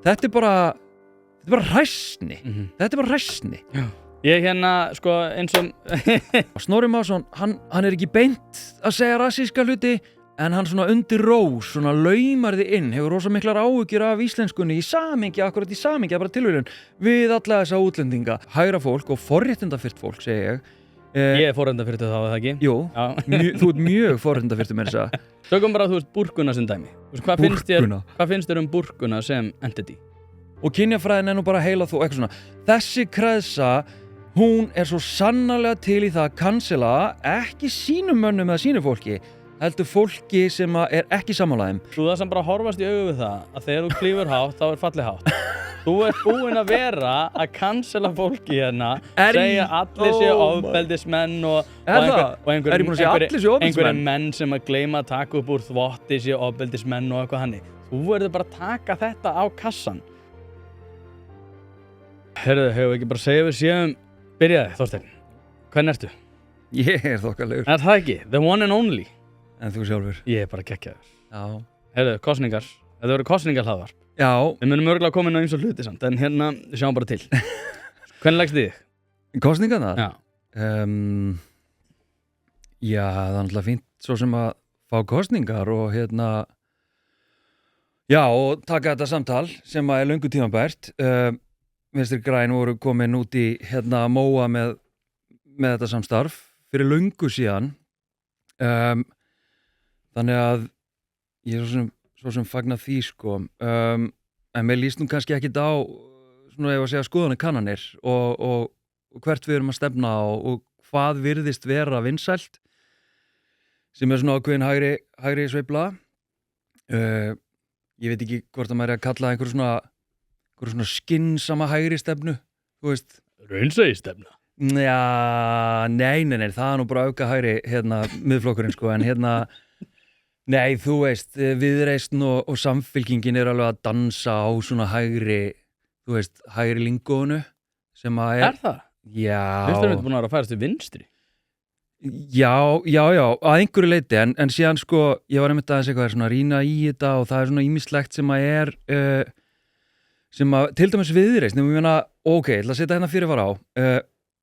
þetta er bara hræsni þetta er bara hræsni Já. Ég sko eins og Snorri Másson, hann er ekki beint að segja rassíska hluti en hann svona undir rós, svona laumar þið inn hefur rosa miklar áhyggjur af íslenskunni akkurat í samhengi, bara tilvíðun við alla þessa útlendinga, hægra fólk og forréttindafyrt fólk, segi ég Ég er forréttindafyrtur þá, eða ekki? Jú, þú ert mjög forréttindafyrtur með þessa Tökum bara, búrkuna sem dæmi Hvað finnst þér búrkuna sem entity? Og kynjafræðin er nú bara heila þú, eitthvað svona Þessi kreðsa, hún er svo sannarlega til í það að cancela ekki sínum mönnum eða sínu fólki heldur fólki sem er ekki sammálaðum Svo það sem bara horfast í augu við það að þegar þú klífur hátt, þá er fallið hátt Þú ert búinn að vera að cancela fólki segja allir séu ofbeldismenn og einhverjum menn sem að gleyma að taka upp úr þvotti séu ofbeldismenn og eitthvað hannig Þú verður bara að taka þetta á kassan Heyrðu, hefur ekki bara segja við séum Byrjaði, Þorsteinn Hvernig ertu? Ég er þokkalegur Er það ekki? The one and only En þú sjálfur? Ég er bara geggjaður Já Heyrðu, kosningar Þetta verður kosningahlaðvarp Já Við munum örgulega koma inn á eins og hluti samt En hérna, við sjáum bara til Hvernig leggst þig? Kosningarnar? Já Já, það er náttúrulega fínt svo sem að fá kosningar og Já, og taka þetta samtal sem að er löngu tímabært Vinstri græn voru komin út í móa með þetta samstarf fyrir löngu síðan þannig að ég er svo sem fagna því sko en mér líst nú kannski ekkit á svona ef að segja skoðanir kannanir og hvert við erum að stefna og hvað virðist vera vinsælt sem er svona ákveðin hægri sveifla ég veit ekki hvort að maður er að kalla einhver svona skinnsama hægri stefnu þú veist Raunsæi stefna Já, nei, það er nú bara auka hægri miðflokkurinn sko, en nei, þú veist, Viðreisn og Samfylkingin er alveg að dansa á svona hægri, þú veist, hægri lingónu sem að Er það? Já. Finnst þér búin að vera að færast til vinstri? Já, að einhverju leyti, en síðan sko, ég var einmitt aðeins eitthvað svona að rýna í þetta og það er svona ýmislegt sem að er, sem að, til dæmis Viðreisn, ég meina, ok, ég ætla að setja hérna fyrirvara á,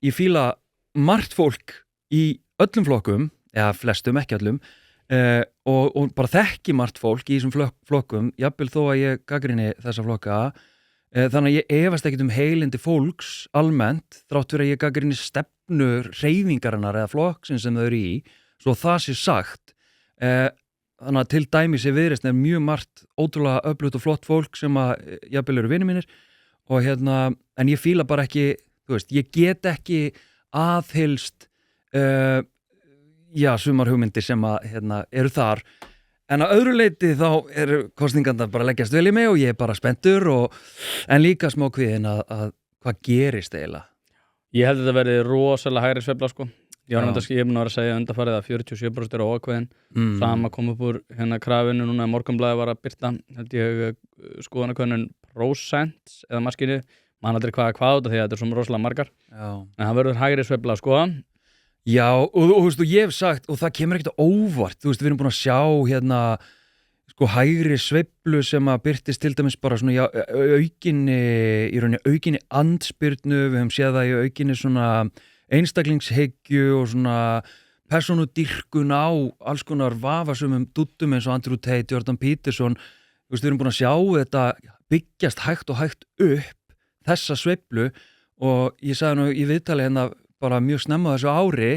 ég fíla margt fólk í öllum flokkum, eða flestum, ekki öllum, og bara þekki margt fólk í þessum flokkum, jafnvel þó að ég gagnrýni þessa flokka, þannig að ég efast ekkert heilindi fólks almennt, þrátt fyrir að ég gagnrýni stefnur hreyfingarinnar eða flokksins sem þau eru í, svo það sé sagt, þannig að til dæmis Viðreisn er mjög margt ótrúlega öflugt og flott fólk sem að jafnvel eru vinir mínir, og en ég fíla bara ekki þú veist, ég get ekki aðhylst sumar hugmyndir sem að eru þar en að öðru leyti þá eru kosningarnar bara leggjast vel í mig og ég er bara spenntur en líka smá kvíðin að hvað gerist eiginlega Ég held að þetta verði rosalega hægri sveifla sko Ég var að vera að segja undanfarið að 47% eru óákveðin sama kom upp úr krafinu núna Morgunblaðið var að birta held ég skoðanakönnun prósent eða maskinu Man aldrei hvað út af því að þetta er svona rosalega margar en það verður hægri sveifla sko Já, og þú veist, og ég hef sagt og það kemur ekkert óvart, þú veist, við erum búin að sjá sko hægri sveiflu sem að birtist til dæmis bara svona aukinni andspyrnu, við höfum séð það í aukinni svona einstaklingshyggju og svona persónudýrkun á alls konar vafasumum dúttum eins og Andrew Tate, Jordan Peterson þú veist, við erum búin að sjá þetta byggjast hægt og hægt upp þessa sveiflu og ég sagði nú í viðtali bara mjög snemma þessu ári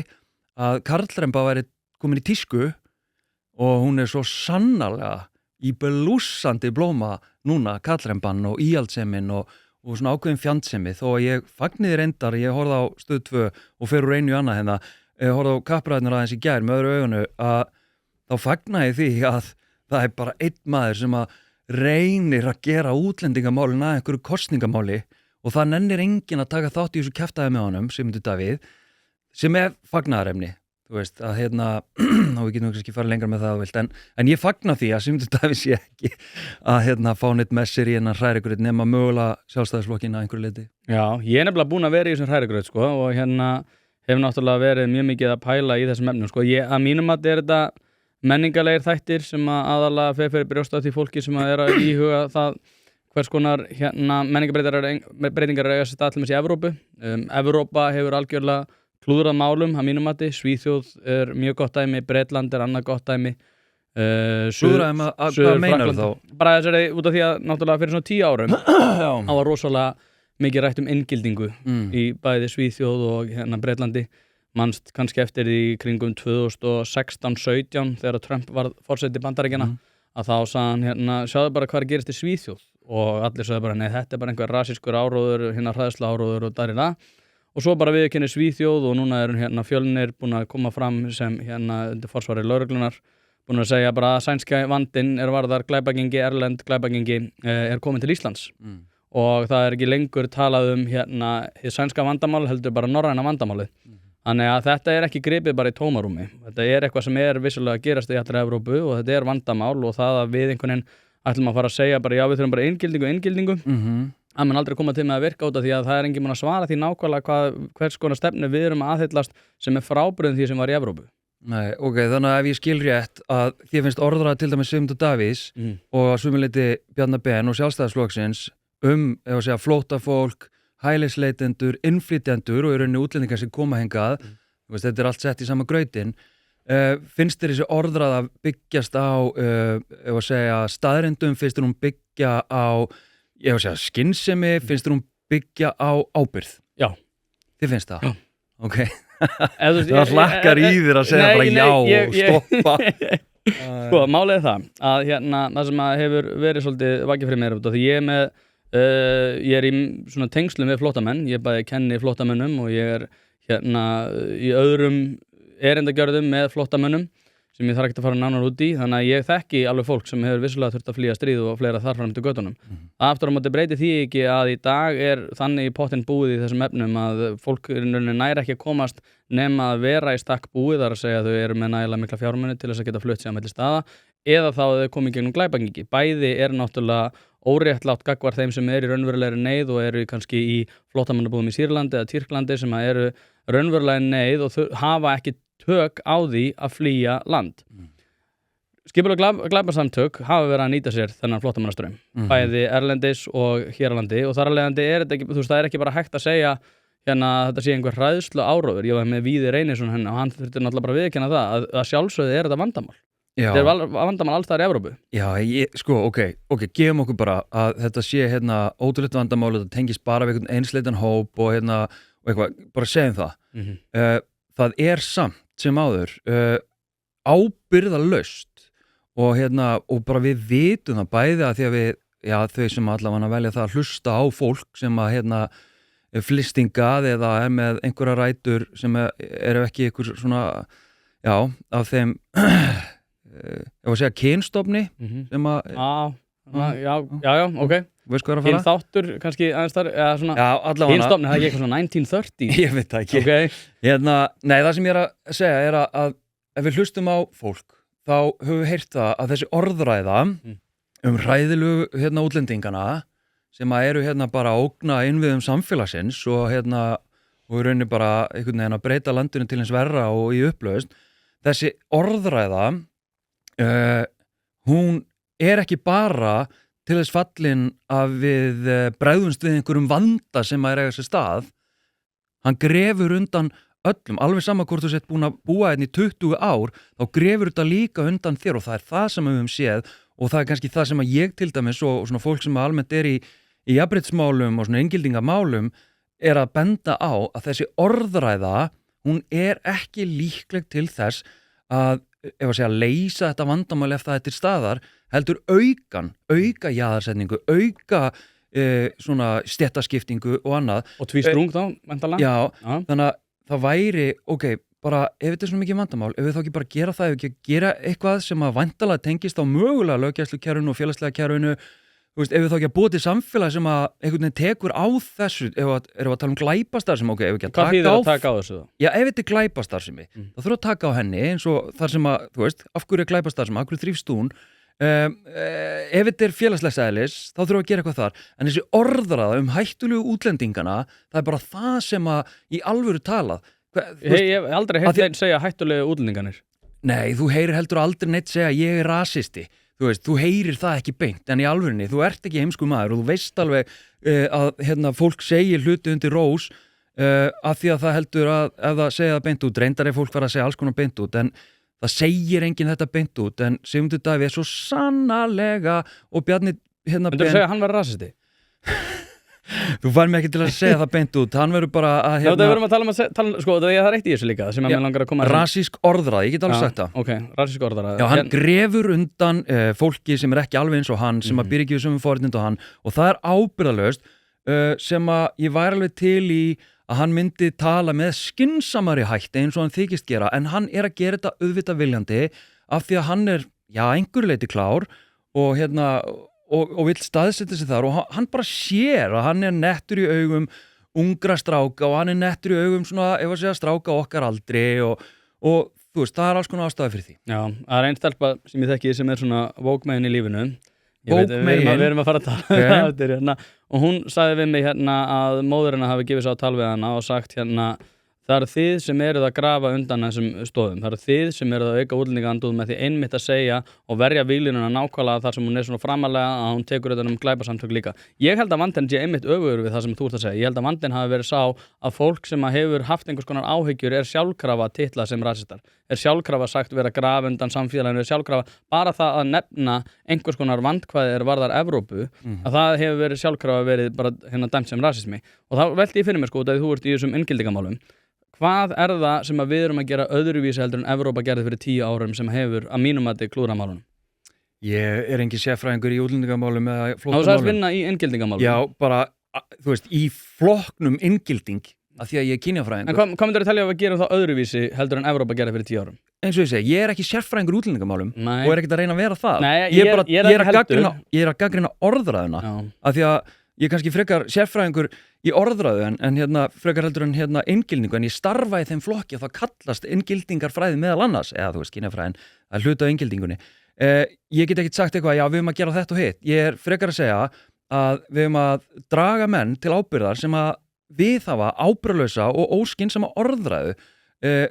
að karlremba væri komin í tísku og hún er svo sannarlega í blússandi blóma núna, karlremban og íhaldsemin og svona ákveðin fjandsemi þó að ég fagniði reyndar, ég horfði á Stöð 2 og fer úr einu í annað ég horfði á Kappræðurnar aðeins í gær með öðru auganu að þá fagnaði því að það er bara einn maður sem að reynir að gera útlendingamálin að einhverju kosningamáli og það nennir enginn að taka þátt í þessu kjaftaði með honum, Sigmundur Davíð, sem er fagnaðarefni, þú veist, að og við getum kannski farið lengra með það vilt, en ég fagna því að Sigmundur Davíð sé ekki að fá neitt með sér í hennar hrærigraut nema mögulega Sjálfstæðisflokkinn að einhverju leyti. Já, ég er nefnilega búinn að vera í þessum hrærigraut, sko, og hef náttúrulega verið mjög mikið að pæla í þessum efnum, sko, að mínum að þetta menningarlegir þættir sem aðalega fer fyrir brjósta því fólki sem er að íhuga það hvers konar menningarbreytingar eiga sér stað til dæmis í Evrópu. Evrópa hefur algjörlega klúðrað málum að mínum mati. Svíþjóð mjög gott dæmi, Bretland annað gott dæmi. Klúðraði hvað meinar þá? Bara þessari út af því að náttúrulega fyrir svona 10 árum það var rosalega mikið rætt inngildingu í bæði Svíþjóð og Bretlandi. Manst kannski eftir því kringum 2016-17 þegar Trump var forseti Bandaríkjanna að þá sagði hann sjáðu bara hvað gerist í Svíþjóð og allir sagði bara nei þetta bara einhver rasískur áróður hræðslu áróður og darina og svo bara viðurkenni Svíþjóð og núna Fjölnir búin að koma fram sem undir forsvari lögreglunar búin að segja bara að sænska vandinn varðar glæpagengi, erlend glæpagengi komin til Íslands og það ekki lengur talað hið sænska vandamál heldur bara norræna vandamálið. Þannig að þetta ekki gripið bara í tómarúmi. Þetta eitthvað sem vissulega að gerast í allri Evrópu og þetta vandamál og það að við einhvern veginn ætlum að fara að segja bara já við þurfum bara inngildingu. Það mun aldrei koma til með að virka út af því að það enginn búinn að svara því nákvæmlega hvers konar stefnu við erum að aðhyllast sem frábrugðin því sem var í Evrópu. Nei, ok, þannig að ef ég skil rétt að þér finnst orðrað til dæmis Sigmundur Davíðs og að sumuleyti Bjarna Ben og Sjálfstæðisflokksins ef að segja flóttafólk, hælisleitendur, innflytjendur og í rauninni útlendingar sem koma hingað, þetta allt sett í sama grautin. Finnst þér þessi orðrað að byggjast á ef að segja staðreyndum, finnst þér hún byggja á ef að segja skynsemi, finnst þér hún byggja á ábyrgð? Já. Þið finnst það? Já. Ok. Það hlakkar í þér að segja bara já og stoppa. Sko, málið það að það sem hefur verið svolítið vakið fyrir mér því ég í svona tengslum við flóttamenn, ég bæði kenni flóttamönnum og ég í öðrum erindagjörðum með flóttamönnum sem ég þarf ekki að fara nánar út í, þannig að ég þekki alveg fólk sem hefur vissulega þurft að flýja stríð og fleira þar fram til göttunum. Aftur á móti breyti því ekki að í dag þannig í pottinn búið í þessum efnum að fólk næri ekki að komast nema að vera í stakk búið, þar að segja að þau eru með nægilega mikla fjármuni til þess að geta flutt sig á milli staða eða þá að þau komið gegnum glæpagengi. Bæði náttúrulega óréttlátt gagnvart þeim sem í raunverulegri neyð og eru kannski í flóttamannabúðum í Sýrlandi eða Tyrklandi sem eru raunverulega neyð og hafa ekki tök á því að flýja land. Skipuleg glæpasamtök hafa verið að nýta sér þennan flóttamannastraum, bæði erlendis og hér á landi og þar af leiðandi þetta ekki, það ekki bara hægt að segja að þetta sé einhver hræðslu áróður. Ég var með Víði Reynisson og hann þurfti náttúrulega bara að viðurkenna það að sjálfsögðu þetta vandamál. Já. Þetta vandamál alls þar í Evrópu. Já, ok, gefum okkur bara að þetta sé ótrúlegt vandamál, þetta tengist bara við einhvern einsleitan hóp og eitthvað, bara segjum það. Það samt sem áður ábyrgðalaust og bara við vitum það bæði að því að þau sem allavega velja það að hlusta á fólk sem flistingað eða með einhverja rætur sem eru ekki einhver svona af þeim ég var að segja kynstofni sem Já, ok. Veist hvað er að fara? Kynþáttur kannski aðeins þar eða svona kynstofni, það ekki eitthvað svona 1930. Ég veit það ekki. Okay. Nei, það sem ég að segja að ef við hlustum á fólk þá höfum við heyrt það að þessi orðræða hræðilegu útlendingana sem eru bara að ógna innviðum samfélagsins og í rauninni bara einhvern veginn að breyta landinu til hins verra og í upplausn. Þessi orðræða hún ekki bara til þess fallin að við bregðumst við einhverjum vanda sem eiga sér stað. Hann grefur undan öllum, alveg sama hvort þú sett búin að búa í 20 ár, þá grefur þetta líka undan þér og það það sem við höfum séð og það kannski það sem að ég til dæmis og svona fólk sem almennt í jafnréttismálum og svona inngildingamálum að benda á að þessi orðræða, hún ekki líkleg til þess að leysa þetta vandamál ef það til staðar, heldur auka jaðarsetningu, auka svona stéttaskiptingu og annað. Og tvístrung þá, væntanlega? Já, þannig að það væri, bara ef þetta svona mikið vandamál, ef við þá ekki bara gera það, ef við ekki gera eitthvað sem að væntanlega tengist á mögulega löggæslukerfinu og félagslega kerfinu, ef við þá ekki að búa til samfélag sem að einhvern veginn tekur á þessu, erum við að tala um glæpastarfsemi, ef við ekki Hvað þýðir að taka á þessu þá? Já, ef þetta glæpastarfsemi, þá þurfum að taka á henni eins og þar sem að, af hverju glæpastarfsemi, af hverju þrífst hún, ef þetta félagslegs eðlis, þá þurfum við að gera eitthvað þar. En þessi orðræða hættulegu útlendingana, það bara það sem að í alvöru talað. Ég hef aldrei heyrt þeim segja hættulegu útlendinganir. Nei, þú heyrir heldur aldrei neitt segja ég rasisti. þú veist, þú heyrir það ekki beint en í alvörinni, þú ert ekki heimsku maður og þú veist alveg að fólk segir hluti undir rós af því að það heldur að ef það segja það beint út, reyndar er fólk fara að segja alls konar beint út en það segir enginn þetta beint út en Sigmundur Davíð er svo sannarlega og Bjarni Myndirðu segja að hann var rasisti? Þú fær mig ekki til að segja það beint út hann verður bara að Já, það verðum að tala sko, það er eitt í þessu líka sem að mér langar að koma rasísk orðræða, ég get alveg sagt það Ok, rasísk orðræða Já, hann grefur undan fólki sem er ekki alveg eins og hann sem að býr ekki við sömu forréttindi og hann og það er ábyrgðarlaust sem að ég væri alveg til í að hann myndi tala með skynsamari hætti eins og hann þykist gera en hann er að gera þetta auðvitað viljandi af því að hann er, já, einhverju leyti klár og og vill staðsetja sig þar og hann bara sér að hann er nettur í augum ungra stráka og hann er nettur í augum svona, ef að segja, stráka okkar aldri og þú veist, það er alls konar ástæði fyrir því Já, það er einn stelpa sem ég þekki sem er svona woke-megin í lífinu Woke-megin? Við erum að fara að tala eftir hérna og hún sagði við mig hérna að móðurina hafi gefið sig á tal við hana og sagt hérna það eru þið sem eruð að grafa undan þessum stóðum, það eru þið sem eruð að auka útlendingaandúð með því einmitt að segja og verja víglínuna nákvæmlega þar sem hún er svona framalega að hún tekur þetta glæpasamtök líka. Ég held að vandinn sé einmitt öfugur við það sem þú ert að segja, ég held að vandinn hafi verið sá að fólk sem hefur haft einhvers konar áhyggjur er sjálfkrafa titlað sem rasistar, er sjálfkrafa sagt vera graf undan samfélaginu, er sjálfkrafa bara það að nefna einhvers konar vandkvæði varðar Evrópu, að það hefur verið sjálfkrafa verið bara hérna dæmt sem rasismi og þá velti ég fyrir mér sko, að þú ert í þessum inngildingamálum Hvað er það sem að við erum að gera öðruvísi heldur en Evrópa gerði fyrir 10 árum sem hefur að mínum að þetta klúra málunum? Ég er engin sérfræðingur í útlendingamálum eða flóttamálum. Þú sagðist vinna í inngildingamálum. Já, bara, þú veist, í flokknum inngilding af því að ég er kynjafræðingur. En hvað myndir þú telja að við gerum þá öðruvísi heldur en Evrópa gerði fyrir 10 árum? Eins og ég segi, ég er ekki sérfræðingur í útlendingamálum og er ekkert að reyna að vera það. Nei, ég er að gagnrýna orðræðuna af því að ég kannski frekar sérfræðingur í orðræðu en hérna frekar heldur en hérna inngildingu en ég starfa í þeim flokki að það kallast inngildingarfræði meðal annars eða þú veist kynjafræðin, það er hluti á inngildingunni ég get ekkert sagt eitthvað, já við höfum að gera þetta og hitt ég er frekar að segja að við höfum að draga menn til ábyrgðar sem að við hafa ábyrgðarlausa og óskynsama orðræðu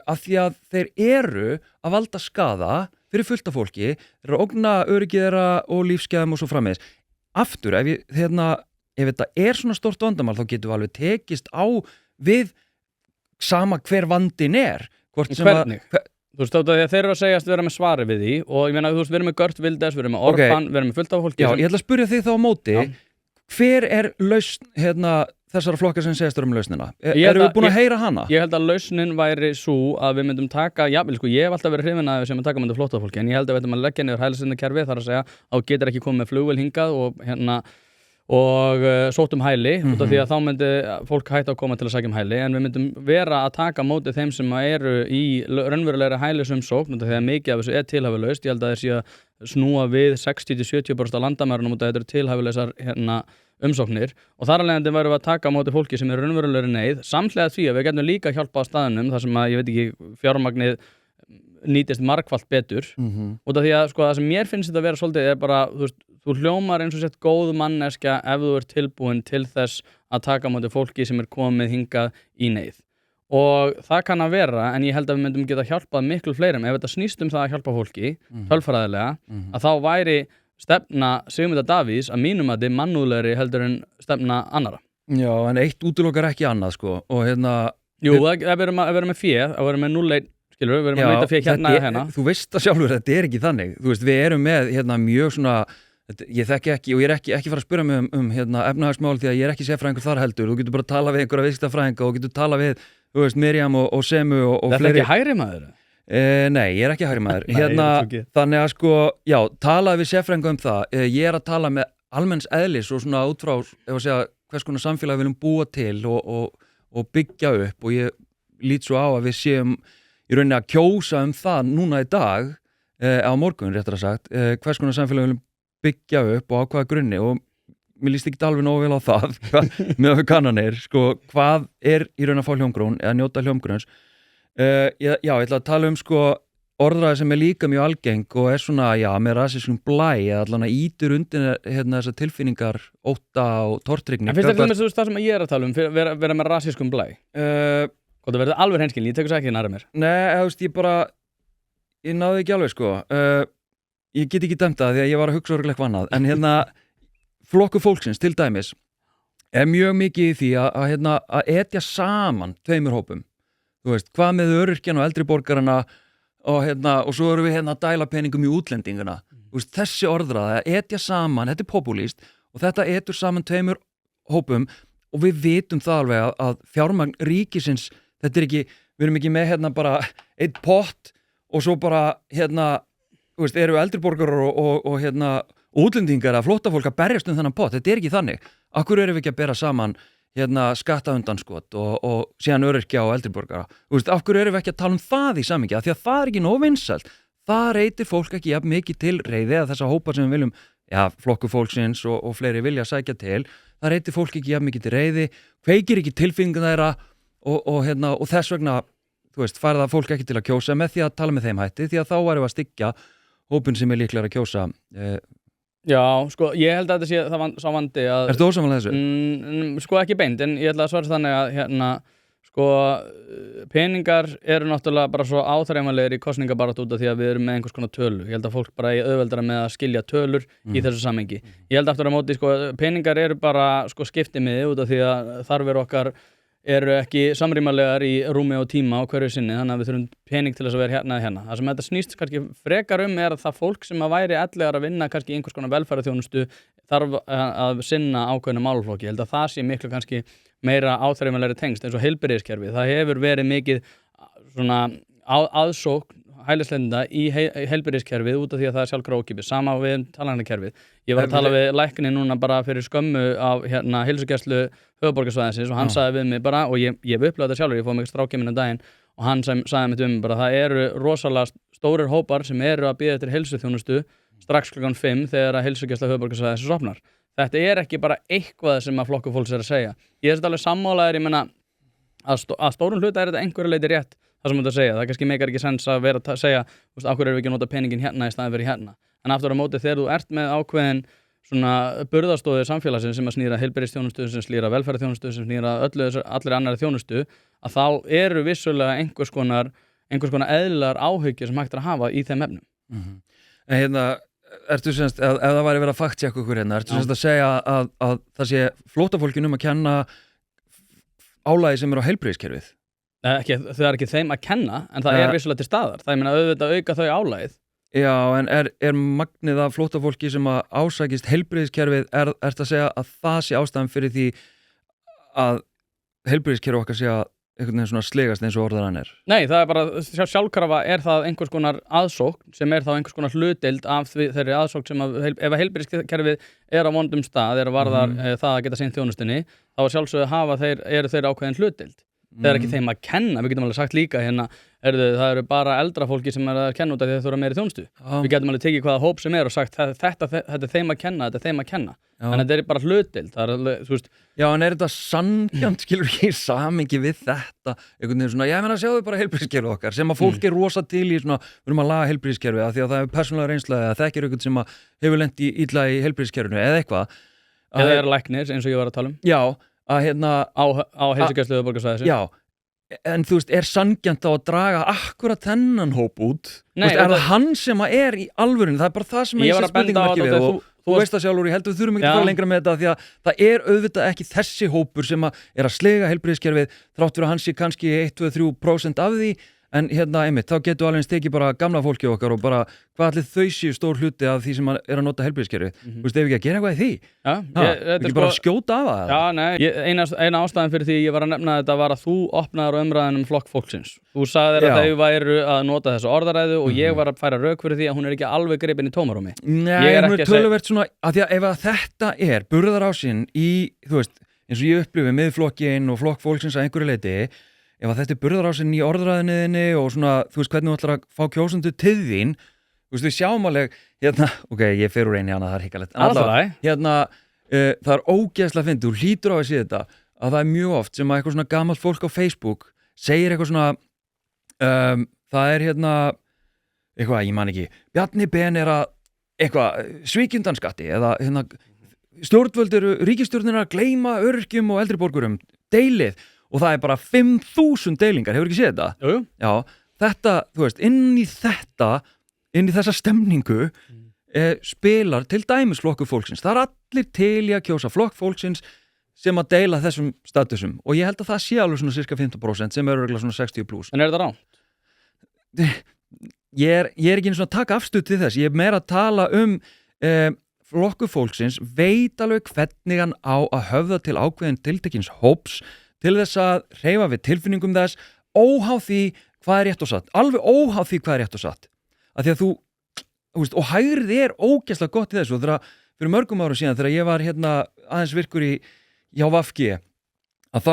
af því að þeir eru að valda skaða fyrir fullt af fólki þeir eru að ógna öryggi þeirra og lífsgæðum og svo framvegis aftur, ef þetta er svona stórt vandamál þá getum við alveg tekist á við sama hver vandin er Hvernig? Þú veist þeir eru að segjast vera með svari við því og ég meina þú veist við erum með Gört Wilders, við erum með Orbán, við erum með fullt af fólki Já, ég ætla að spyrja þig þá á móti hver er lausn þessara flokkar sem segjast um lausnina? Erum við búin að heyra hana? Ég held að lausnin væri svo að við myndum taka, sko ég hef alltaf verið hrifinn að við sem að taka myndum flóttafólki en ég held að við ætlum að leggja niður hælisleitendakerfið þar að segja að þú getur ekki komið með flugvél hingað og sótt hæli út af því að þá myndi fólk hætta að koma til að sækja hæli en við myndum vera að taka mótið þeim sem eru í raunverulegri hælisumsókn út af því að mikið af þessu er tilhæfulaust ég held að þeir sé að snúa við 60-70% af landamærunum út af þetta eru tilhæfuleysar umsóknir og þar alveg værum við að taka mótið fólki sem eru raunverulegri neyð samhliða því að við getum líka hjálpa á staðnum þar sem að, ég veit ekki, fjármagnið nýtist margfalt betur út af því að sko það sem mér finnst þetta að vera svolítið er bara, þú hljómar eins og sett góð manneskja ef þú ert tilbúin til þess að taka á móti fólki sem er komið hingað í neyð og það kann að vera en ég held að við myndum geta hjálpað miklu fleirum ef þetta snýst það að hjálpa fólki tölfræðilega að þá væri stefna Sigmundar Davíðs að mínum að þið mannúðlegri heldur en stefna annara Já, en eitt útilokar ekki annað sko og Jú, ef við erum með fé, ef við erum með 0-1 skilur, við erum að leita fyrir hérna Þú veist að sjálfur, þetta er ekki þannig þú veist, við erum með mjög svona ég þekki ekki og ég er ekki fara að spyrja mig um efnahagsmál því að ég er ekki sérfræðingur þar heldur þú getur bara að tala við einhverja viðskiptafræðinga og getur tala við, þú veist, Miriam og Semu og fleiri. Þetta er ekki hægri maður? Nei, ég er ekki hægri maður þannig að sko, já, talaði við sérfræðinga um það ég er að tala með almenns eðlis og svona út frá, ef að segja hvers konar samfélag við viljum búa til og byggja upp og ég lít svo á að við séum í rauninni að kjósa það núna í dag á morgun, réttar að sagt hvers konar samfélag við viljum byggja upp og á hvaða grunni og mér líst ekki alveg nógu vel á það með okkur kannanir, sko, hvað er í raun að fá hljómgrún eða njóta hljómgruns ég ætla að tala sko orðræði sem er líka mjög algeng og er svona, já, með rasískum blæ eða allan að ítur undir þessar tilfinningar, ótta og tortryggni En finnst þetta það sem ég er að tala um vera með rasískum blæ? Og það verður alveg hreinskilin, ég tekur það ekki nærið mér Nei, þú veist, ég náði ekki alveg, sko ég get ekki dæmt það því að ég var að hugsa örugglega eitthvað annað, en hérna flokkur fólksins til dæmis mjög mikið í því að etja saman tveimur hópum. Þú veist, hvað með öryrkjan og eldri borgarana og svo erum við að dæla peningum í útlendinguna. Þú veist, þessi orðræða að etja saman, þetta popúlíst og þetta etur saman tveimur hópum og við vitum það alveg að fjármagn ríkisins, þetta ekki, við erum ekki með bara einn pott og svo bara þú veist, eru eldri borgarar og útlendingar að flóttafólk að berjast þennan pott, þetta ekki þannig. Akkur erum við ekki að bera saman skattaundanskot og síðan öryrkja og eldri borgara. Þú veist, akkur erum við ekki að tala það í samhengi, af því að það ekki nóg vinsælt. Það reytir fólk ekki jafn mikið til reiði að þessa hópa sem við viljum, flokkur fólksins og fleiri vilja sækja til, það reytir fólk ekki jafn mikið til reiði, kveikir ekki tilfinningu þeirra og þess vegna, þú veist, fær það fólk ekki til að kjósa með því að tala með þeim hætti, því að þá varum við að styggja hópin sem líklega að kjósa. Já, sko, ég held að þetta sé það sá vandi að... Ertu ósammála þessu? Sko ekki beint, en ég held að svara þannig að sko, peningar eru náttúrulega bara svo áþreifanlegir í kosningabaráttu út af því að við erum með einhvers konar tölu. Ég held að fólk bara er auðveldara með að skilja tölur í þessu samhengi. Ég held aftur á móti, sko, peningar eru bara sko skiptimiði út af því að þarfir okkar eru ekki samrýmanlegar í rúmi og tíma á hverju sinni, þannig að við þurfum pening til þess að vera hérna eða hérna. Það sem þetta snýst kannski frekar er að það fólk sem að væri ellegar að vinna kannski einhvers konar velferðarþjónustu þarf að sinna ákveðnu málaflokki. Ég held að það sé miklu kannski meira áþreifanlegri tengst eins og heilbrigðiskerfið. Það hefur verið mikið svona aðsókn hælisleitenda í heilbrigðiskerfið út af því að það er sjálfkrafa ókeypis, sama við tannlæknakerfið. Ég var að tala við lækni núna bara fyrir skömmu af heilsugæslu höfuðborgarsvæðisins og hann sagði við mig bara, og ég hef upplifað þetta sjálfur, ég fóð mig strákið minna daginn og hann sagði mig bara, það eru rosalega stórir hópar sem eru að bíða eftir heilsuþjónustu strax klukkan 5 þegar að heilsugæsla höfuðborgarsvæðisins opnar. Þetta er ekki bara eitthvað sem að flokkur fólks að segja. Ég er alveg sammálaður, ég menna að stórum hluta er þetta einhverju leyti rétt það sem þetta segja. Það kannski meikar ekki sens að vera að segja, okkur erum við ekki að nota peningin hérna í staðinn fyrir hérna. En aftur á móti þegar þú ert með ákveðin svona burðarstóði samfélagsins sem að snýra heilbrigðisþjónustu, sem snýra velferðarþjónustu, sem snýra allir annarri þjónustu, að þá eru vissulega einhvers konar eðlilegar áhyggjur sem hægt er að hafa í þeim efnum. En ertu semst, ef það væri verið að fact-checka ykkur hérna, ertu semst að segja að það sé flóttafólkinu að kenna álagi sem er á heilbrigðiskerfið? Það er ekki þeim að kenna, en það er vissulega til staðar. Það er meina auðvitað auka þau álagið. Já, en er magnið af flóttafólki sem að ásækist heilbrigðiskerfið, ertu að segja að það sé ástæðan fyrir því að heilbrigðiskerfið okkar sé að einhvern veginn svona slegast eins og orðarann er? Nei, það er bara, sjálfkrafa er það einhvers konar aðsókn sem er þá einhvers konar hlutdeild af þeirri aðsókn sem að, ef að heilbrigðiskerfið er á vondum stað, er að varðar það að geta sinnt þjónustunni, þá er sjálfsögðu eru þeir ákveðin hlutdeild. Það er ekki þeim að kenna, við getum alveg sagt líka hérna, það eru bara eldra fólki sem er að kenna út af því að þau eru meiri þjónustu. Við getum alveg tekið hvaða hóp sem er og sagt þetta er þeim að kenna, þetta er þeim að kenna. En þetta er bara hlutdeild, það er alveg, þú veist. Já, en er þetta sanngjarnt, skilur ekki í samhengi við þetta, einhvern veginn svona, ég meina sjáðu bara heilbrigðiskerfið okkar, sem að fólk er rosa til í svona, við erum að laga heilbrigðiskerfið af því að það er persónulega reynsla eða þekkir einhvern sem að hefur lent illa í heilbrigðiskerfinu eða eitthvað. Eða er læknir, eins og ég var að tala um. Já, að á heilsugæslu höfuðborgarsvæðisins. Já, en þú veist, er sanngjarnt á að draga akkurat þennan hóp út? Nei, er það hann sem að er í alvörinu? Það er bara það sem ég sé spurningum við og þú veist það sjálfur, ég held að við þurfum ekki að fara lengra með þetta því að það er auðvitað ekki þessi hópur sem að er að slega heilbrigðiskerfið þrátt fyrir að hann sé kannski 1-2-3% af því. En einmitt, þá getur alveg tekið bara gamla fólki okkar og bara hvað allir þau séu stór hluti af því sem er að nota heilbrigðiskerfið. Þú veist, ef ekki að gera eitthvað í því? Ekki bara skjóta af það? Já, nei, eina ástæðan fyrir því ég var að nefna þetta var að þú opnaðir á umræðinum flokk fólksins. Þú sagðir að þau væru að nota þessu orðaræðu og ég var að færa rök fyrir því að hún er ekki alveg gripin í tómarúmi. Nei, hún er töluvert svona, að því að ef að þetta er burðarásinn í, þú veist, eins og ég upplifi Miðflokkinn og flokk fólksins að einhverju leyti, ef að þetta er burðarásinn í orðræðinniðinni og svona, þú veist, hvernig þú ætlar að fá kjósendur til þín, þú veist, við sjáum alveg, ok, ég fer úr einu hana, það er hikkalegt. Það er ógeðslega fyndið, þú hlýtur á að sé þetta, að það er mjög oft sem að eitthvað svona gamalt fólk á Facebook segir eitthvað svona, það er eitthvað, ég man ekki, Bjarni Ben er að, eitthvað, svíkjundanskatti, eða ríkisstjórnir að gleyma öryrkjum og eldri borgurum, deilið. Og það er bara 5.000 deilingar, hefur ekki séð þetta? Jú. Já, þetta, þú veist, inn í þessa stemningu spilar til dæmis flokkur fólksins. Það allir til í að kjósa flokk fólksins sem að deila þessum statusum og ég held að það sé alveg svona cirka 50% sem örugglega svona 60+. En er það ránt? Ég er ekki einu svona að taka afstöð til þess, ég er meira að tala flokkur fólksins veit alveg hvernig hann á að höfða til ákveðin tiltekins hóps til þess að hreyfa við tilfinningum þess óháð því hvað er rétt og satt, alveg óháð því hvað er rétt og satt, af því að þú veist, og hægrið er ógeðslega gott í þessu og þegar fyrir mörgum árum síðan þegar ég var aðeins virkur hjá VFG að þá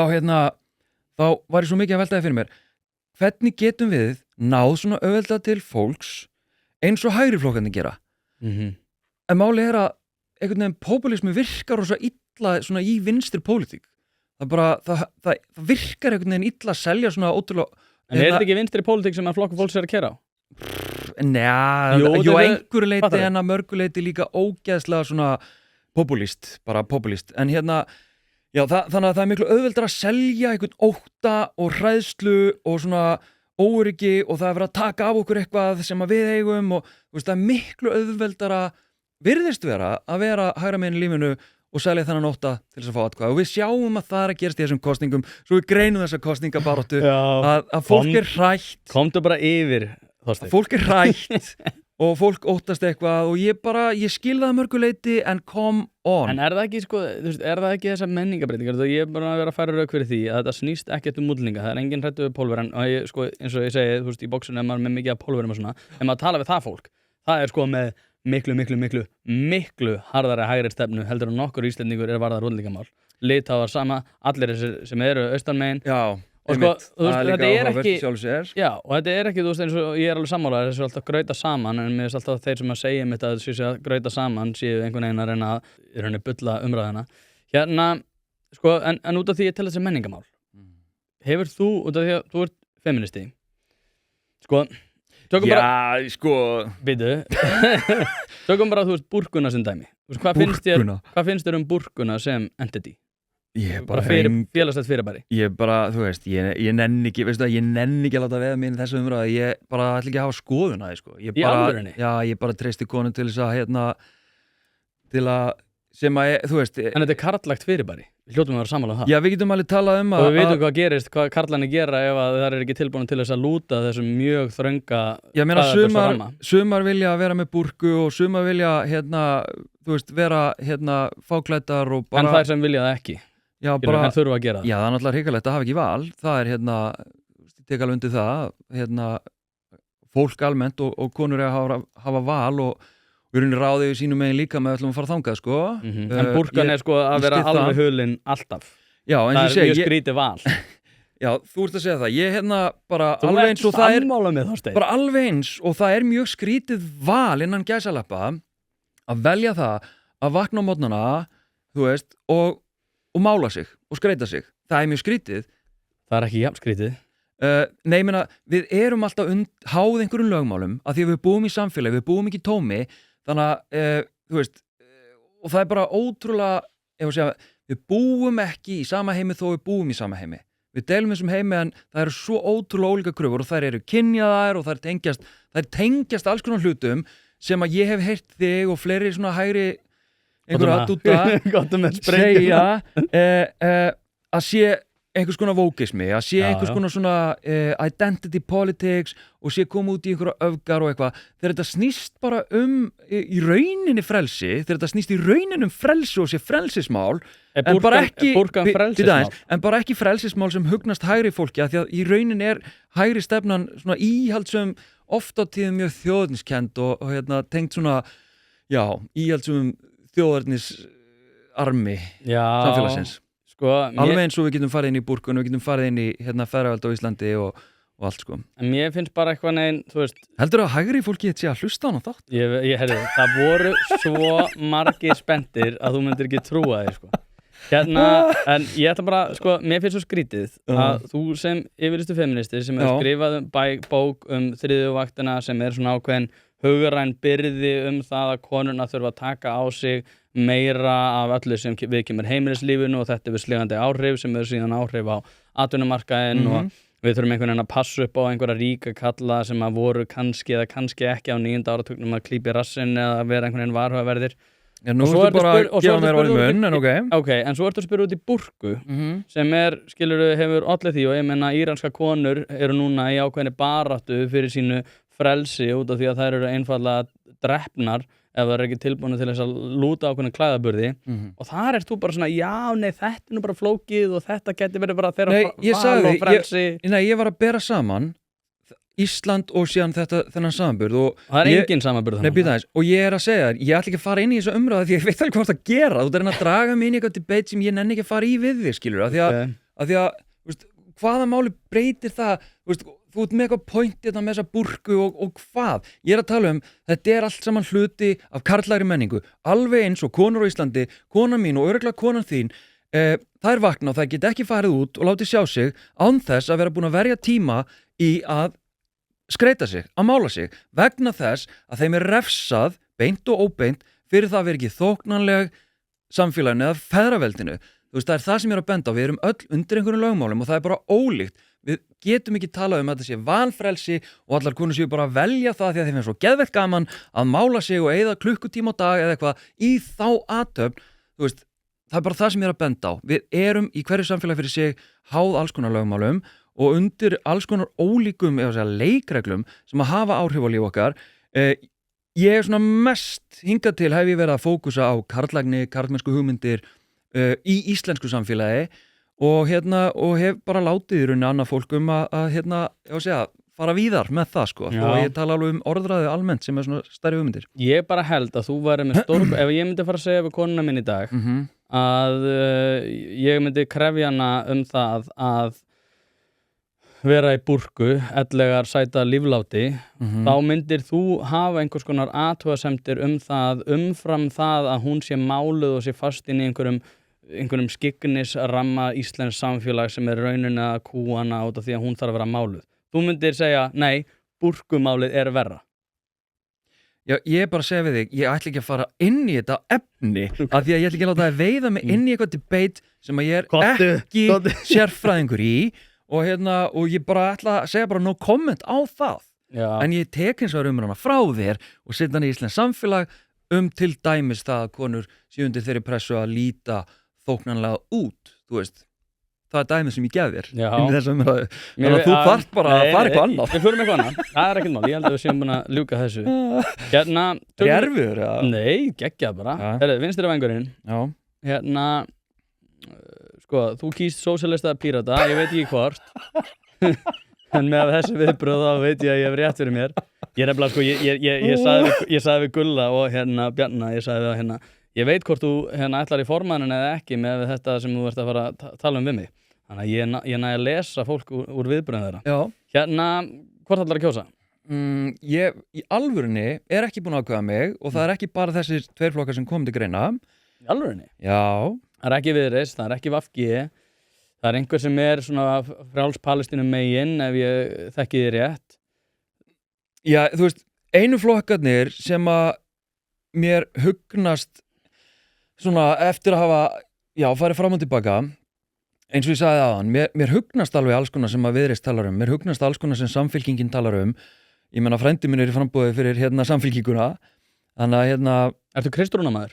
var ég svo mikið að veltaði fyrir mér hvernig getum við náð svona auðvelda til fólks eins og hægri flokkarnir gera en málið er að einhvern veginn populismi virkar rosa illa svona í vinstri pólitík það virkar einhvern veginn illa að selja svona ótrúlega En er þetta ekki vinstri pólitík sem að flokkur fólks er að kera á? Jú, einhverju leiti en að mörgu leiti líka ógeðslega svona populist en já, þannig að það er miklu auðveldar að selja einhvern ótta og hræðslu og svona óöryggi og það er verið að taka af okkur eitthvað sem að við eigum og það er miklu auðveldar að virðist vera að vera hægra megin í lífinu og selja þennan ótta til þess að fá atkvæði og við sjáum að það er að gerast í þessum kosningum svo við greinum þessa kosningabaráttu að fólk er hrætt Komdu bara yfir, Þorsteinn Fólk er hrætt og fólk óttast eitthvað og ég skil það að mörgu leiti en come on En er það ekki, er það ekki þessar menningabreytingar ég er bara að vera að færa rauk fyrir því að þetta snýst ekkert múlninga, það er enginn hræddur við pólveran og eins og ég segi, í bóksinu er maður með mikið af pólverum og svona, en maður tala við það fólk það er með miklu harðari hægri stefnu heldur en nokkur íslendingur er varðar útlendingamál Litháar sama, allir sem eru austanmegin og þetta er ekki og þetta er ekki, eins og ég er alveg sammála þessu alltaf grauta saman en mér finnst alltaf þeir sem að segja mitt að þessu að grauta saman séu einhvern veginn að reyna að bulla umræðina en út af því ég til þessi menningamál hefur þú, út af því að þú ert feministi Tökum bara, þú veist, búrkuna sem dæmi. Hvað finnst þér búrkuna sem entity? Ég bara félagslegt fyrirbæri. Ég bara, þú veist, ég nenni ekki, veistu það, ég nenni ekki að láta veða mín þessu umræðu, ég bara ætla ekki að hafa skoðun að því, sko. Í alvörunni? Já, ég bara treysti konu til þess að, sem að, þú veist En þetta er karllægt fyrirbæri, við hljótum að vera sammála það Já, við getum alveg talað og við veitum hvað gerist, hvað karlarnir gera ef að það er ekki tilbúin til þess að lúta þessum mjög þrönga Já, meina, sumar vilja vera með búrku og sumar vilja, þú veist, vera, fáklæddar og bara En þær sem vilja það ekki, en þurfa að gera það Já, það er náttúrulega hrikalegt að hafa ekki val það er, ég tek alveg undir það, fólk almennt og konur er að hafa val og við erum ráðið við sínum megin líka með ætlum að fara þangað, sko. En búrkan er að vera alveg hulinn alltaf. Já, en það er mjög skrítið val. Já, þú ert að segja það. Ég bara þú alveg eins og það er bara alveg eins og það er mjög skrítið val innan gæsalappa að velja það að vakna á mótnana, þú veist, og mála sig og skreita sig. Það er mjög skrítið. Það er ekki jafn skrítið. Nei, ég meina, við erum alltaf háð einhverjum lögmálum af því að við búum í samfélagi, við búum ekki tómi þannig að, þú veist og það er bara ótrúlega við búum ekki í sama heimi þó við búum í sama heimi við deilum þessum heimi en það eru svo ótrúlega ólíka kröfur og þær eru kynjaðar og þær tengjast alls konar hlutum sem að ég hef heyrt þig og fleiri svona hægri einhverja aðdúta segja að sé einhvers konar vókismi, að sé einhvers konar svona identity politics og sé koma út í einhverja öfgar og eitthvað þegar þetta snýst bara í rauninni frelsi, þegar þetta snýst í rauninni frelsi og sé frelsismál en bara ekki frelsismál sem hugnast hægri fólki að því að í rauninni er hægri stefnan svona íhaldsum oft á tíðum mjög þjóðarniskend og tengt svona íhaldsum þjóðarnisarmi samfélagsins alveg eins og við getum farið inn í búrkun og við getum farið inn í ferðavald á Íslandi og allt sko. En mér finnst bara eitthvað neginn, þú veist Heldur að hægri fólki sé að hlusta á hana þátt? Það voru svo margir spenntir að þú myndir ekki trúa þig sko. En ég ætla bara, sko, mér finnst svo skrítið að þú sem yfirlistu feministi sem hefur skrifað bók þriðju vaktina sem er svona ákveðin hugræn byrði það að konurna þurfa að taka á sig meira af öllu sem við kemur heimilislífinu og þetta er við slegandi áhrif sem er síðan áhrif á atvinnumarkaðinn og við þurfum einhvern veginn að passa upp á einhverja ríka kalla sem að voru kannski eða kannski ekki á 9. áratugnum að klípi rassinn eða vera einhvern veginn varhugaverðir. Já, nú ertu bara að gefa mér orðið munn, en ok. Ok, en svo ertu að spyrja út í Burku, sem skilurðu, hefur allir því og ég menna íranska konur eru núna í ákveðinni baráttu fyrir sínu frelsi út af því að þær eru einfaldlega drepnar ef það er ekki tilbúinu til þess að lúta ákveðinu klæðaburði og þar ert þú bara svona, já, nei, þetta nú bara flókið og þetta geti verið bara þeirra val og frelsi. Nei, ég var að bera saman Ísland og síðan þennan samanburð og það engin samanburð þannig. Og ég að segja þér, ég ætla ekki að fara inn í þessu umræðu því ég veit alveg hvað það gera, þú að draga mig inn í eitthvað debate sem ég nenni ekki að fara í við þig, skilur, af því að veist, hvaða máli breytir það, veist, þú ert með eitthvað point þetta með þessa Burku og hvað, ég að tala þetta allt saman hluti af karllægri menningu, alveg eins og konur á Íslandi, konan mín og örugglega konan þín, þær vakna og það get ekki farið út og látið sjá sig án þess að vera búin að verja tíma í að skreita sig, að mála sig, vegna þess að þeim refsað, beint og óbeint, fyrir það að vera ekki þóknanleg samfélaginu eða feðraveldinu. Þú veist, það er það sem ég er að benda á, við erum öll undir einhverjum lögmálum og það er bara ólíkt. Við getum ekki talað að þetta sé valfrelsi og allar konur séu bara að velja það því að þeim er svo geðveikt gaman að mála sig og eyða klukkutíma á dag eða eitthvað í þá athöfn. Þú veist, það er bara það sem ég er að benda á. Við erum í hverju samfélag fyrir sig háð alls konar lögmálum og undir alls konar ólíkum leikreglum sem að hafa áhrif á líf okkar. Ég er svona mest hingað til hef ég verið að fókusa á karllægni, karlmennsku hugmyndir í íslensku samfélagi og hef bara látið í rauninni annað fólk að fara víðar með það sko. Og ég tala alveg orðræði almennt sem er svona stærri hugmyndir. Ég bara held að þú væri með stór ef ég myndi fara að segja við konuna minn í dag að ég myndi krefja hana það að vera í Burku, ellegar sæta lífláti, þá myndir þú hafa einhvers konar athugasemdir það umfram það að hún sé máluð og sé fast inn í einhverjum skyggnisramma íslensks samfélag sem er raunin að kúa hana út af því að hún þarf að vera máluð. Þú myndir segja, nei, Burkumálið er verra. Já, ég er bara að segja við þig, ég ætla ekki að fara inn í þetta efni, af því að ég ætla ekki að láta það veiða mig inn í eitthvað debate sem að ég er ekki sérfræðingur í og ég bara ætla að segja bara no comment á það. Já. En ég tek hins vegar hana frá þér og setja hana í íslenskt samfélag til dæmis það að konur séu undir þeirri pressu að líta þóknanlega út, þú veist. Það er dæmið sem ég gef þér inn í þessu umræðu. Þannig að þú þarft bara að fara eitthvað annað. Við förum eitthvað annað. Það er ekkert mál. Ég held að við séum búin að ljúka þessu. Erfiður, já? Nei, geggjað bara. Vinstri vængurinn. Já. Sko, þú kýst sósíalista pírata, ég veit ekki hvort. En með þessi viðbröð þá veit ég að ég hef rétt fyrir mér. Ég er nefnilega, sko, ég sagði við Gulla og Bjarna, ég sagði við ég veit hvort þú ætlar í formannin eða ekki með þetta sem þú ert að fara að tala við mig. Þannig að ég næ að lesa fólk úr viðbröðum þeirra. Já. Hvort ætlar að kjósa? Ég í alvörunni er ekki búin að ákveða mig og það er ekki bara þessir tveir flokkar sem kom til greina. Í alvörunni? Já. Það er ekki Viðreisn, það er ekki VG. Það er einhver sem er svona frjáls Palestínu megin ef ég þekki þið rétt. Já, þú veist, einu flokkarnir sem að mér hugnast svona eftir að hafa, farið fram og tilbaka, eins og ég sagði áðan, mér hugnast alveg alls konar sem að Viðreisn talar mér hugnast alls konar sem Samfylkingin talar ég meina frændi minn er í framboði fyrir Samfylkinguna, þannig að Ertu kristrúnamaður?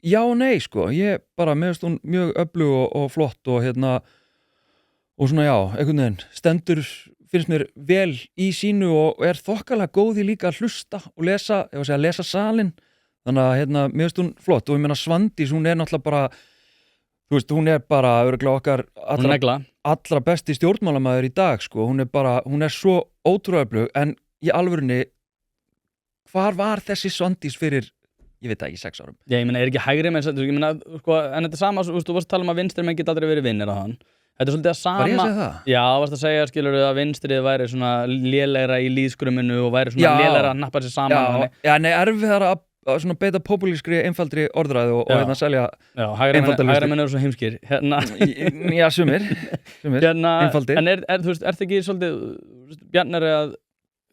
Já og nei, sko, ég bara meðast hún mjög öflug og flott og og svona einhvern veginn stendur, finnst mér vel í sínu og er þokkalega góð í líka að hlusta og lesa salin. Þannig að mér finnst hún flott og ég meina Svandís, hún er náttúrulega bara, þú veist, hún er bara örugglega okkar allra besti stjórnmálamaður í dag, sko, hún er svo ótrúlega en í alvörunni, hvar var þessi Svandís fyrir, ég veit ekki, 6 árum? Já, ég meina, er ekki hægri með þess að, ég meina, sko, en þetta sama, þú varst að tala að vinstri menn geta aldrei verið vinnir á hann. Þetta er svolítið að sama... Var ég að segja það? Já, varst að segja, skilur að vinstrið væri svona lélegra í lýðskruminu og væri svona lélegra að nappa sér saman. Já, nei, erfiðara að svona beita populískri einfaldri orðræðu og selja einfalda hægri menn eru svo heimskir. Já, sumir einfaldir. En þú veist, ert ekki svolítið, Bjarni er að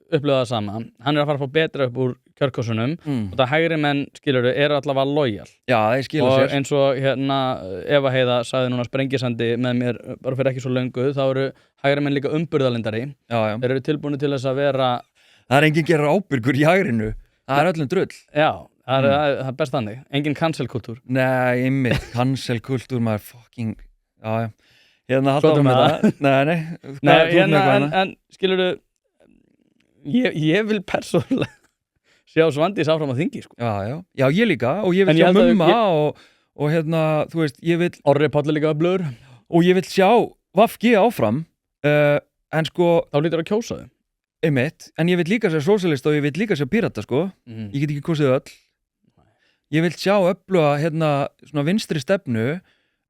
upplifað það sama, hann að fara að fá betra upp úr kjörkossunum og það hægri menn, skilurðu, eru allavega lojal. Já, þeir skila og sér. eins og hérna Eva Heiða sagði núna Sprengisandi með mér bara fyrir ekki svo löngu, þá eru hægri menn líka umburðarlyndari. Já. Þeir eru tilbúinir til þess að vera Það er enginn gerir ábyrgur í hægrinu. Það er öllum drull. Já, það er best þannig. Engin cancel-kultúr. Nei, einmitt, cancel-kultúr, maður fucking, já. Hérna halda á með það. Nei, hérna, en skilurðu, ég vil persónulega sjá Svandís áfram á þingi, sko. Já, ég líka, og ég vil sjá Mumma og hérna, þú veist, ég vil... Orri Páll er líka öflugur. Og ég vil sjá VG áfram, en sko... Þá lítur að kjósa þau. Einmitt, en ég vil líka sjá sósíalista og ég vil líka sjá pírata, sko. Ég get ekki kosið öll. Ég vil sjá öfluga, hérna, svona vinstri stefnu,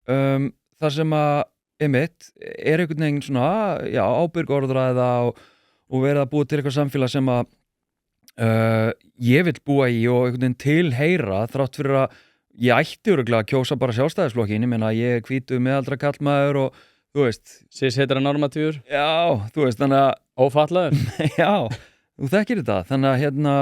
þar sem að, einmitt, er einhvern veginn svona, já, ábyrg orðræða og verið að búa til eitthvað samfélag sem að ég vil búa í og einhvern veginn tilheyra, þrátt fyrir að ég ætti örugglega að kjósa bara Sjálfstæðisflokkinn, ég meina ég er hvítur meðaldra karlmaður og þú veist. Cis-heteronormatífur. Já, þú veist, þannig að... Ófatlaður. Já, þú þekkir þetta, þannig að hérna...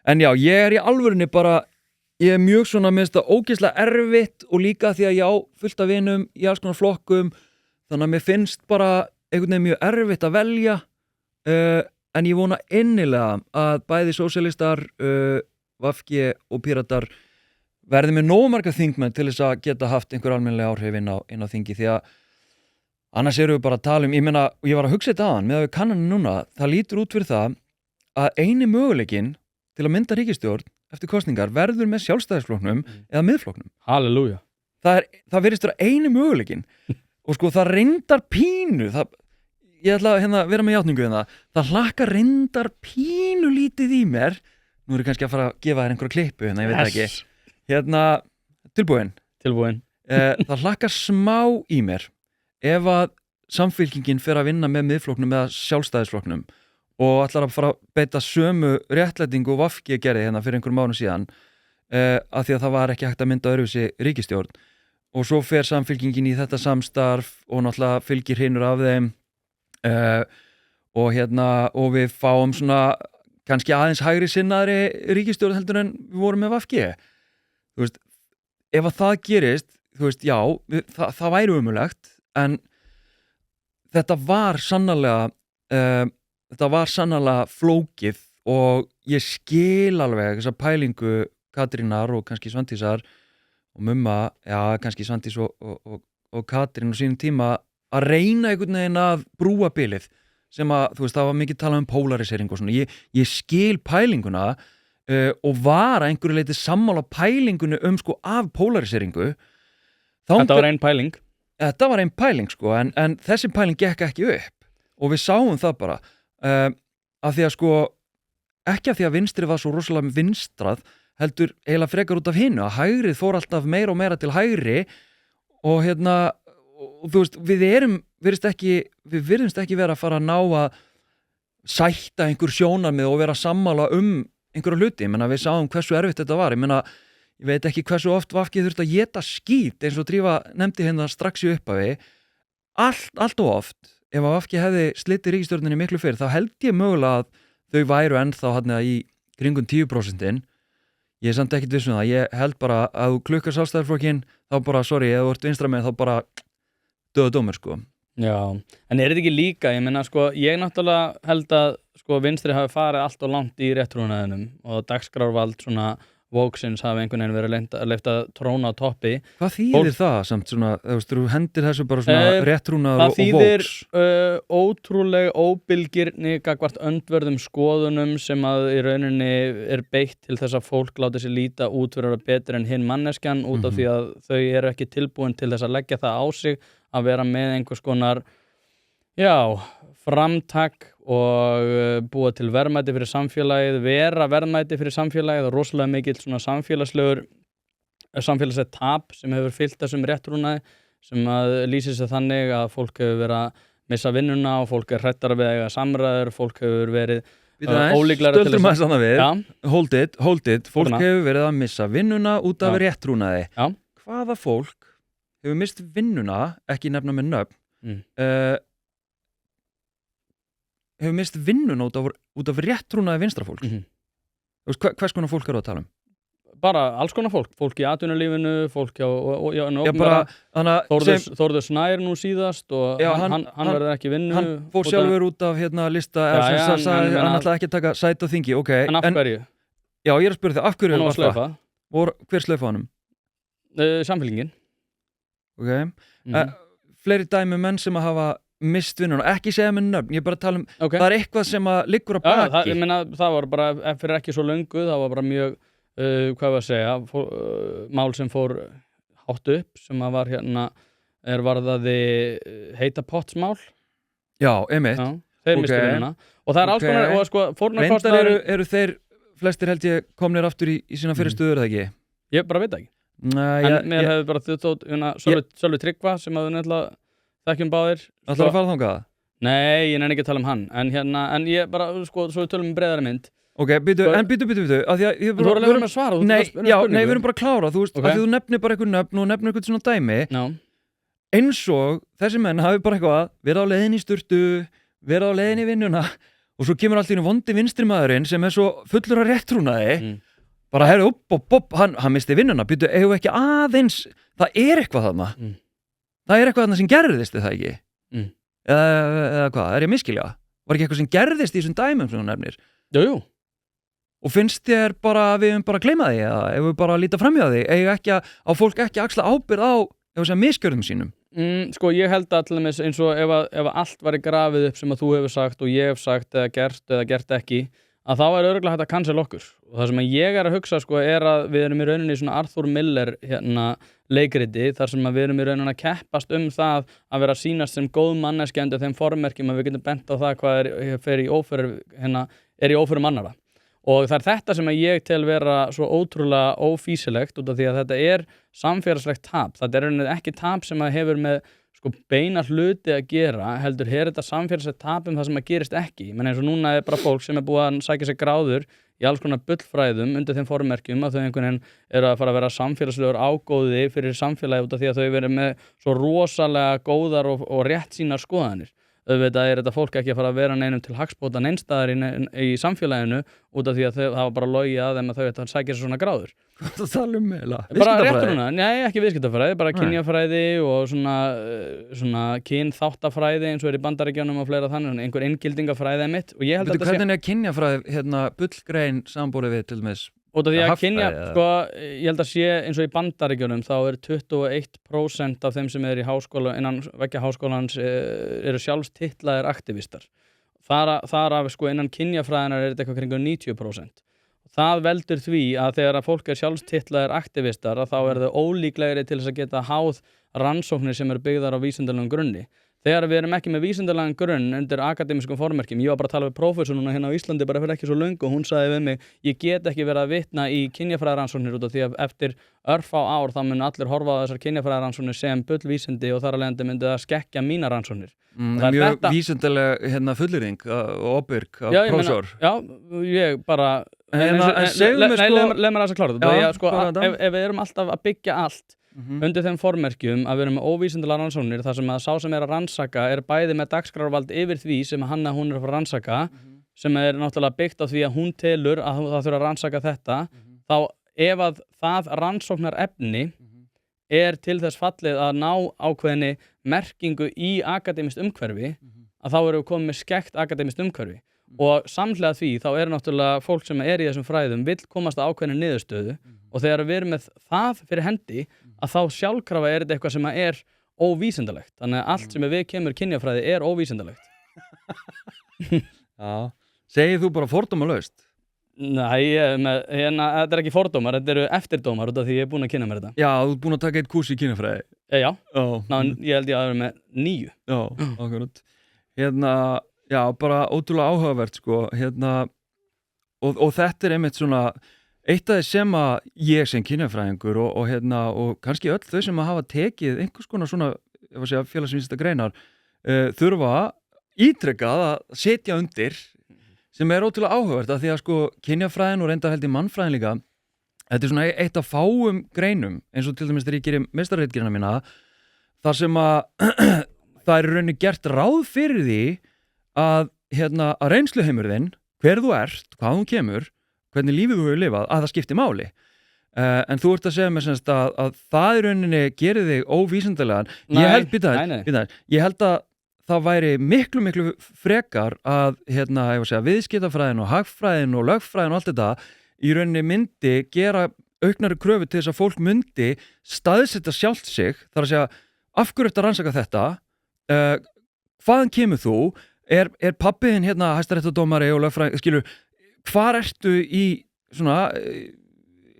En já, ég er í alvörunni bara, ég er mjög svona, minnst það ógeðslega erfitt og líka því að ég á fullt af vinum í alls konar flokkum, þannig að mér finnst bara einhvern veginn mjög erfitt að velja, en ég vona innilega að bæði sósíalistar, VG og píratar verði með nógu marga þingmenn til þess að geta haft einhver almennilega áhrif inn á þingi, því að annars erum við bara að tala ég meina, og ég var að hugsa þetta aðan með að við kannanum núna, það lítur út fyrir það að eini möguleikinn til að mynda ríkisstjórn eftir kosningar verður með Sjálfstæðisflokknum eða Miðflokknum. Halleluja. Það virðist vera eini möguleikinn og sko það reyndar pínu ég ætla að vera með játningu hérna, það hlakkar reyndar pínu lítið í mér, nú er ég kannski að fara að gefa þér einhverja klippu hérna, ég veit ekki hérna, tilbúin. Það hlakkar smá í mér ef að Samfylkingin fer að vinna með Miðflokknum eða Sjálfstæðisflokknum og ætlar að fara að beita sömu réttlætingu og VG gerði hérna fyrir einhverjum mánuðum síðan af því að það var ekki hægt að mynda öðruvísi ríkisstjórn og svo fer Samfylkingin í þetta samstarf og náttúrulega fylgir hinur af þeim og hérna og við fáum svona kannski aðeins hægri sinnaðri ríkisstjórn heldur en við vorum með VG. Þú veist, ef að það gerist, þú veist, já, það væri umulegt. En þetta var sannarlega flókið og ég skil alveg þessa pælingu Katrínar og kannski Svandísar og Mumma, já, kannski Svandís og Katrín á sínum tíma að reyna einhvern veginn að brúa bilið sem að, þú veist, það var mikið talað um polarisering og svona. Ég skil pælinguna og var að einhverju leiti sammála pælingunni sko af polariseringu. Þetta var einn pæling. Þetta var einn pæling sko, en þessi pæling gekk ekki upp og við sáum það bara af því að sko ekki af því að vinstri var svo rosalega vinstrað heldur eiginlega frekar út af hinu að hægrið fór alltaf meira og meira til hægri og hérna og þú veist, við virðumst ekki vera að fara að ná að sætta einhver sjónarmið og vera sammála einhverja hluti, ég meina við sáum hversu erfitt þetta var, ég veit ekki hversu oft VG þurfti að éta skít eins og Drífa nefndi hérna strax í upphafi allt og oft ef að VG hefði slitið ríkisstjórninni miklu fyrr þá held ég mögulega að þau væru ennþá hérna í kringum 10%. Ég er samt ekkert viss um það, ég held bara að þú klukkar Sjálfstæðisflokkinn þá bara, sorry, ef þú ert vinstra með þá bara döða dómur sko. Já, en er þetta ekki líka, ég meina sko, ég náttúrulega held að sko vinstri hafi farið allt og langt í réttrúnaðinum og dagskrárvald svona Vóksins hafi einhvern veginn verið leyft að tróna á toppi. Hvað þýðir það samt svona, þú hendir þessu bara svona réttrúnaður og Vóks? Það þýðir ótrúlega óbylgirni gagnvart öndverðum skoðunum sem að í rauninni er beitt til þess að fólk láti sér líta út fyrir að vera betur en hinn manneskjan út af því að þau eru ekki tilbúin til þess að leggja það á sig að vera með einhvers konar framtak og búa til verðmæti fyrir samfélagið, vera verðmæti fyrir samfélagið og rosalega mikill svona samfélagslegt tap sem hefur fylgt þessum réttrúnaði sem að lýsir sig þannig að fólk hefur verið að missa vinnuna og fólk hrættara við að eiga samræður, fólk hefur verið ólíklara til þess að hold it, fólk hefur verið að missa vinnuna út af réttrúnaði. Hvaða fólk hefur mist vinnuna, ekki nefna með nöfn, hefur mist vinnuna út af út af réttrúnaði vinstra fólks. Þú veist, hvers konar fólk eru að tala um? Bara alls konar fólk í atvinnulífinu, fólk Þórður Snær nú síðast og hann verður ekki vinnu. Hann fór sjálfur út af lista, hann ætlaði ekki að taka sæti á þingi, ok. En af hverju? Já, ég að spyrja þig, af hverju var það? Og hver slaufa honum? Samfylkingin. Ok. Fleiri dæmi menn sem að hafa mist vinnuna, ekki segja með nöfn, ég bara tala um, það er eitthvað sem að liggur að baki. Ég meina, það var bara, fyrir ekki svo löngu, það var bara mjög hvað var að segja, mál sem fór hátt upp, sem að var varðaði heita pottsmál. Já, einmitt. Já, þeir mistu vinnuna. Og það alls konar, og sko, fórnarkostnaður... Reyndar eru þeir, flestir held ég, komnir aftur í sína fyrir stöður, eða ekki? Ég bara veit ekki. En mér hefði bara þjótt Sölvi Tryggva, sem að við nefnilega þekkjum báðir. Ætlar að fara þangað? Nei, ég nenni ekki að tala um hann. En ég bara, sko, svo við tölum breiðari mynd. Ok, býtu, af því að ég bara... Þú voru að lefa með svara, nei, við erum bara að klára, þú veist, af því þú nefnir bara einhver nöfn og nefnir einhvern svona dæmi, eins og þessi menn hafi bara eitthvað verið á leiðin í sturtu, verið á leiðin í vinnuna og svo kemur allt í vondi vinstri maðurinn sem er svo fullur af réttrúnaði, bara herri upp, hann misti vinnuna, býtu, eigum við ekki aðeins, það er eitthvað þarna, það er eitthvað þarna sem gerðist, er það ekki? Eða hvað, er ég að miskilja? Var ekki eitthvað sem gerðist í þessum dæmum sem þú nefnir? Jú. Og finnst þér bara að við bara gleyma því eða ef við bara líta framhjá því á fólk ekki axla ábyrgð á misgjörðum sínum? Sko ég held að til dæmis eins og ef allt væri grafið upp sem að þú hefur sagt og ég hef sagt eða gert ekki að þá er örugglega hægt að cancel okkur og það sem ég er að hugsa sko er að við erum í rauninni svona Arthur Miller leikriti þar sem að við erum í rauninni að keppast það að vera sýnast sem góð manneskja undir þeim formerkjum að við getum bent á það hvað er í óförum annarra. Og það er þetta sem ég tel vera svo ótrúlega ófýsilegt út af því að þetta er samfélagslegt tap. Þetta er ekki tap sem að hefur með sko, beina hluti að gera, heldur þetta samfélagslegt tap það sem að gerist ekki. Menn eins og núna er bara fólk sem er búið að sækja sér gráður í alls konar bullfræðum undir þeim formerkjum að þau einhvern veginn eru að fara að vera samfélagslegur ágóði fyrir samfélagi út af því að þau verið með svo rosalega góðar og rétt sínar skoðanir. Auðvitað er þetta fólk ekki að fara að vera neinum til hagsbóta neinstaðar í samfélaginu út af því að það var bara logið að þeim að þau ættu að sækja sér svona gráður. Hvað það tala um meila? Bara réttrúna, nei ekki viðskiptafræði, bara kynjafræði og svona kynþáttafræði eins og í Bandaríkjunum og fleira þannig, einhver inngildingafræði mitt og ég held að þetta sé... Hvernig er kynjafræði, bullgrein samborið við til dæmis? Út af því að kynja, sko, ég held að sé eins og í Bandaríkjunum þá 21% af þeim sem í háskóla, innan veggja háskólans eru sjálfstitlaðir aktivistar. Þar af sko innan kynjafræðinar þetta eitthvað kringum 90%. Það veldur því að þegar að fólk sjálfstitlaðir aktivistar að þá þau ólíklegri til þess að geta háð rannsóknir sem eru byggðar á vísindalegum grunni. Þegar við erum ekki með vísindalegan grunn undir akademískum formerkjum, ég var bara að tala við prófessor núna hérna á Íslandi bara fyrir ekki svo löngu og hún sagði við mig, ég get ekki verið að vitna í kynjafræðarannsóknir út af því að eftir örfá ár þá mun allir horfa á þessar kynjafræðarannsóknir sem bullvísindi og þar af leiðandi myndi það skekkja mínar rannsóknir. Mjög vísindalega fullyrðing og ábyrg af prófessor. Já, ég bara... Leð mér að klára þetta. Ef við erum alltaf að byggja allt undir þeim formerkjum að við erum með óvísindalega rannsóknir þar sem að sá sem er að rannsaka er bæði með dagskrárvald yfir því sem hún er að fara að rannsaka sem er náttúrulega byggt á því að hún telur að það þurfa að rannsaka þetta þá ef að það rannsóknar efni er til þess fallið að ná ákveðinni merkingu í akademískt umhverfi að þá erum við komið með skekkt akademískt umhverfi og samhliða því þá er náttúrulega fólk sem er í þessum fræðum vill komast að ákveðinni niðurstöðu og þegar við erum með það fyrir hendi að þá sjálfkrafa er þetta eitthvað sem er óvísindalegt. Þannig að allt sem við kemur kynjafræði er óvísindalegt. Já. Segir þú bara fordómalaust? Nei, þetta er ekki fordómar, þetta eru eftirdómar út af því ég er búinn að kynna mér þetta. Já, þú ert búinn að taka eitt kúrs í kynjafræði? Já. Ég held ég að vera með 9. Já, akkurat. Já, bara ótrúlega áhugavert, sko. Og þetta er einmitt svona... Eitt af því sem að ég sem kynjafræðingur og kannski öll þau sem að hafa tekið einhvers konar svona félagsvísinda greinar þurfa ítrekkað að setja undir sem er ótrúlega áhugavert að því að sko kynjafræðin og reyndar held í mannfræðin líka þetta er svona eitt af fáum greinum eins og til dæmis þegar ég gerir meistararitgerðina mína þar sem að það er rauninni gert ráð fyrir því að reynsluheimurðinn hver þú ert, hvað hún kemur, hvernig lífið þú hefur lifað, að það skipti máli. En þú ert að segja mér semst að það í rauninni gerir þig óvísindalegan. Ég held að það væri miklu frekar að viðskiptafræðin og hagfræðin og lögfræðin og allt þetta í rauninni myndi gera auknari kröfu til þess að fólk myndi staðsetja sjálft sig, þar að segja af hverju ertu að rannsaka þetta, hvaðan kemur þú, er pabbiðin hæstaréttardómari og lögfræðin, skilur, hvar ertu í svona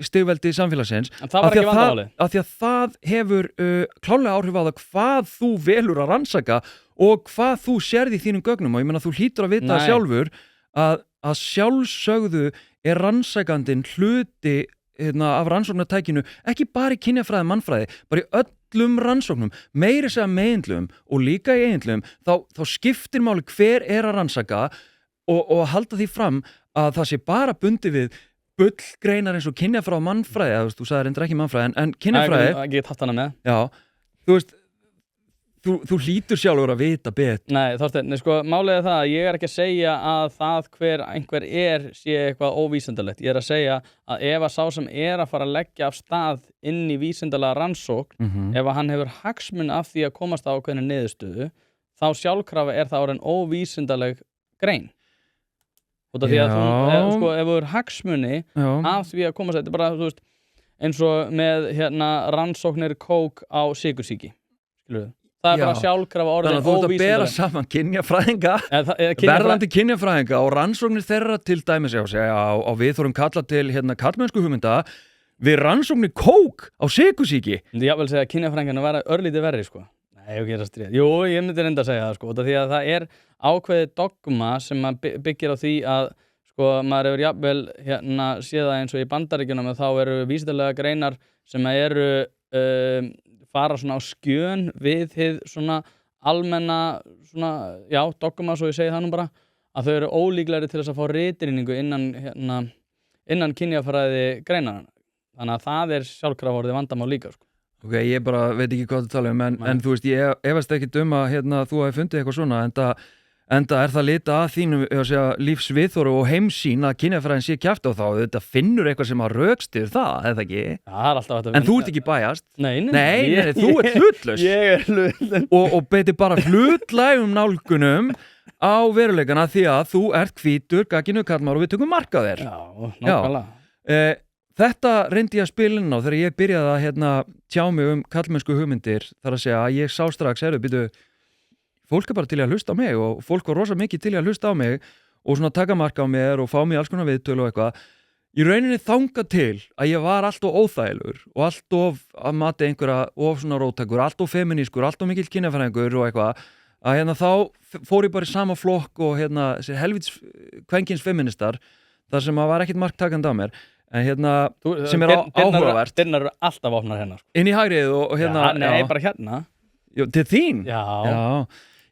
stigveldi samfélagsins, af því að það hefur klárlega áhrif á það hvað þú velur að rannsaka og hvað þú sérð í þínum gögnum, og ég meina þú hlýtur að vita sjálfur að sjálfsögðu er rannsakandinn hluti af rannsóknartækinu, ekki bara í kynjafræði mannfræði, bara í öllum rannsóknum, meiri segja meginlum og líka í eiginlum, þá skiptir máli hver er að rannsaka og halda því fram að það sé bara bundið við bullgreinar eins og kynjafræði mannfræði, þú sagði reyndar ekki mannfræði, en kynjafræði ég get haft hana með. Já, þú veist, þú hlýtur sjálfur að vita betur. Nei, Þorsteinn, sko, málið er það að ég er ekki að segja að það hver einhver sé eitthvað óvísindalegt. Ég er að segja að ef að sá sem er að fara að leggja af stað inn í vísindalega rannsókn, ef að hann hefur hagsmun af því að komast á ákveðinni niðurstöðu, þá sjálfkrafa er það orðin óvísindaleg grein. Út af því að ef þú er hagsmuni af því að komast, þetta er bara, þú veist, eins og með rannsóknir kók á sykursýki, skilur við. Það er bara sjálfkrafa orðin óvísindaleg. Þannig að þú ert að bera saman kynjafræðinga, verðandi kynjafræðinga og rannsóknir þeirra til dæmis á viðhorfum kalla til karlmennsku hugmynda við rannsóknir kók á sykursýki. Ég vil segja að kynjafræðingarnir vera örlítið verri, sko. Nei, ég er að stríða. Jú, ég myndi reynda að segja það, sko, út af því að það er ákveðið dogma sem byggir á því að, sko, maður hefur jafnvel séð það eins og í Bandaríkjunum, að þá eru vísindalega greinar sem eru fara svona á skjön við hið svona almenna svona, dogma, svo ég segi það nú bara, að þau eru ólíklegri til þess að fá ritrýningu innan kynjafræði greinarna. Þannig að það er sjálfkrafa orðið vandamál líka, sko. Ok, ég bara veit ekki hvað þú tala en þú veist, ég efast ekki að þú hafi fundið eitthvað svona, enda er það lita að þínum lífsviðhorfi og heimsýn að kynjafræðin sé kjafta á þá, þetta finnur eitthvað sem að rökstyður það, eða ekki? Já, það er alltaf en þú ert ekki bæjast? Nei, þú ert hlutlaus. Ég er hlutlaus. Og beitir bara hlutlægum nálgunum á veruleikana því að þú ert hvítur, gaginu karlmaður og við tökum mark á þér. Já, nákvæmlega. Þetta reyndi ég að spila inn á þegar ég byrjaði að tjá mig karlmennsku hugmyndir, þar að segja að ég sá strax, fólk er bara til að hlusta á mig og fólk var rosa mikið til að hlusta á mig og svona taka marka á mér og fá mig alls konar viðtölu og eitthvað. Í rauninni þangað til að ég var allt of óþægilegur og allt of að mati einhverja of svona róttakur, allt of feminískur, allt of mikill kynjafræðingur og eitthvað, að þá fór ég bara í sama flokk og þessi helvíts kvenkins feministar, þar sem var ekkert marktakandi á mér. En sem er áhugavert. Dyrnar eru alltaf opnar hérna. Inn í hægrið og Nei, bara hérna. Jó, til þín? Já.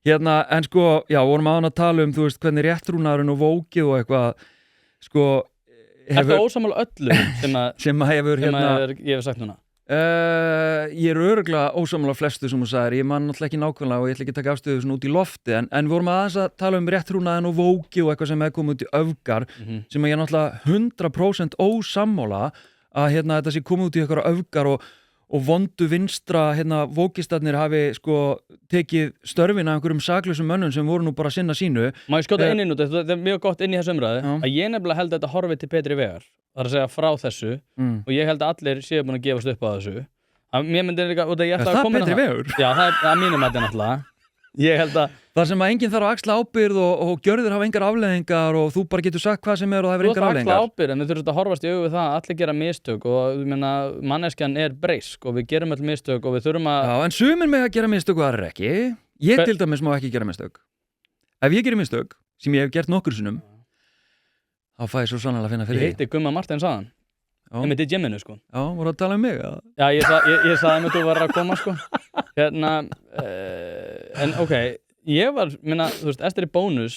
En sko, vorum að tala þú veist, hvernig réttrúnaðurinn og vókið og eitthvað, sko... Ertu ósammála öllum sem hefur ég hef sagt núna? Ég er örugglega ósammála flestu sem þú sagðir, ég man náttúrulega ekki nákvæmlega og ég ætla ekki að taka afstöðu svona út í lofti, en við vorum aðeins að tala réttrúnaðinn og vókið og eitthvað sem hefði komið út í öfgar, sem ég er náttúrulega 100% ósammála að þetta sé komið út í eitthvað öfgar og vondu vinstra vókistarnir hafi sko tekið störfin af einhverjum saklausum mönnum sem voru nú bara að sinna sínu. Má ég skjóta inn þetta er mjög gott inn í þessu umræðu, að ég nefnilega held að þetta horfi til betri vegar, það er að segja frá þessu, og ég held að allir séu búin að gefast upp á þessu. Mér myndir líka, er það betri vegur? Já, það er mínum þetta náttúrulega. Ég held að það sem að enginn þarf að axla ábyrgð og gjörðir hafa engar afleiðingar og þú bara getur sagt hvað sem er og það hefur engar afleiðingar. Þú þarf að axla ábyrgð, en við þurfum að horfast í augu við það að allir gera mistök og manneskjan er breysk og við gerum öll mistök og við þurfum að... Já, en sumir með að gera mistök og aðrir ekki. Ég til dæmis má ekki gera mistök. Ef ég gerir mistök, sem ég hef gert nokkur sinnum, þá fæ ég svo sannarlega að finna fyrir því. Ég heiti Gumma Martins aðan. Ég myndi í gymminu, sko. Já, voru að tala um mig, eða? Já, ég sagði að þú var að koma, sko. En ok, ég var, þú veist, eftir í bónus,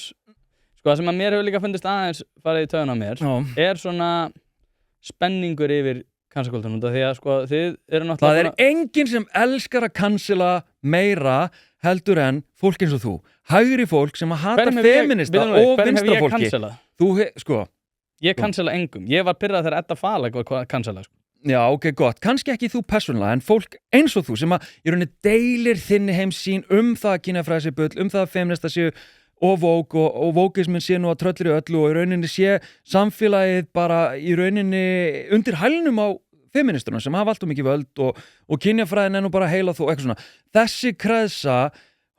sko, það sem að mér hefur líka fundist aðeins farið í taugun á mér, er svona spenningur yfir cancel-kultúrnum, því að, sko, þið eru náttúrulega... Það er enginn sem elskar að cancela meira heldur en fólk eins og þú. Hægri fólk sem að hata feminista og vinstra fólki. sko Ég cancela engum, ég var pyrrað þegar Edda Falag var cancela sko. Já, ok, gott, kannski ekki þú persónulega en fólk eins og þú sem að í rauninni deilir þinni heimsýn það að kynjafræði sé bull, það að feminista séu og vók og vókismin sé nú að tröllir í öllu og í rauninni sé samfélagið bara í rauninni undir hælnum á feministurna sem hafa alltaf mikið völd og kynjafræðin nú bara heila þú eitthvað svona. Þessi kreðsa,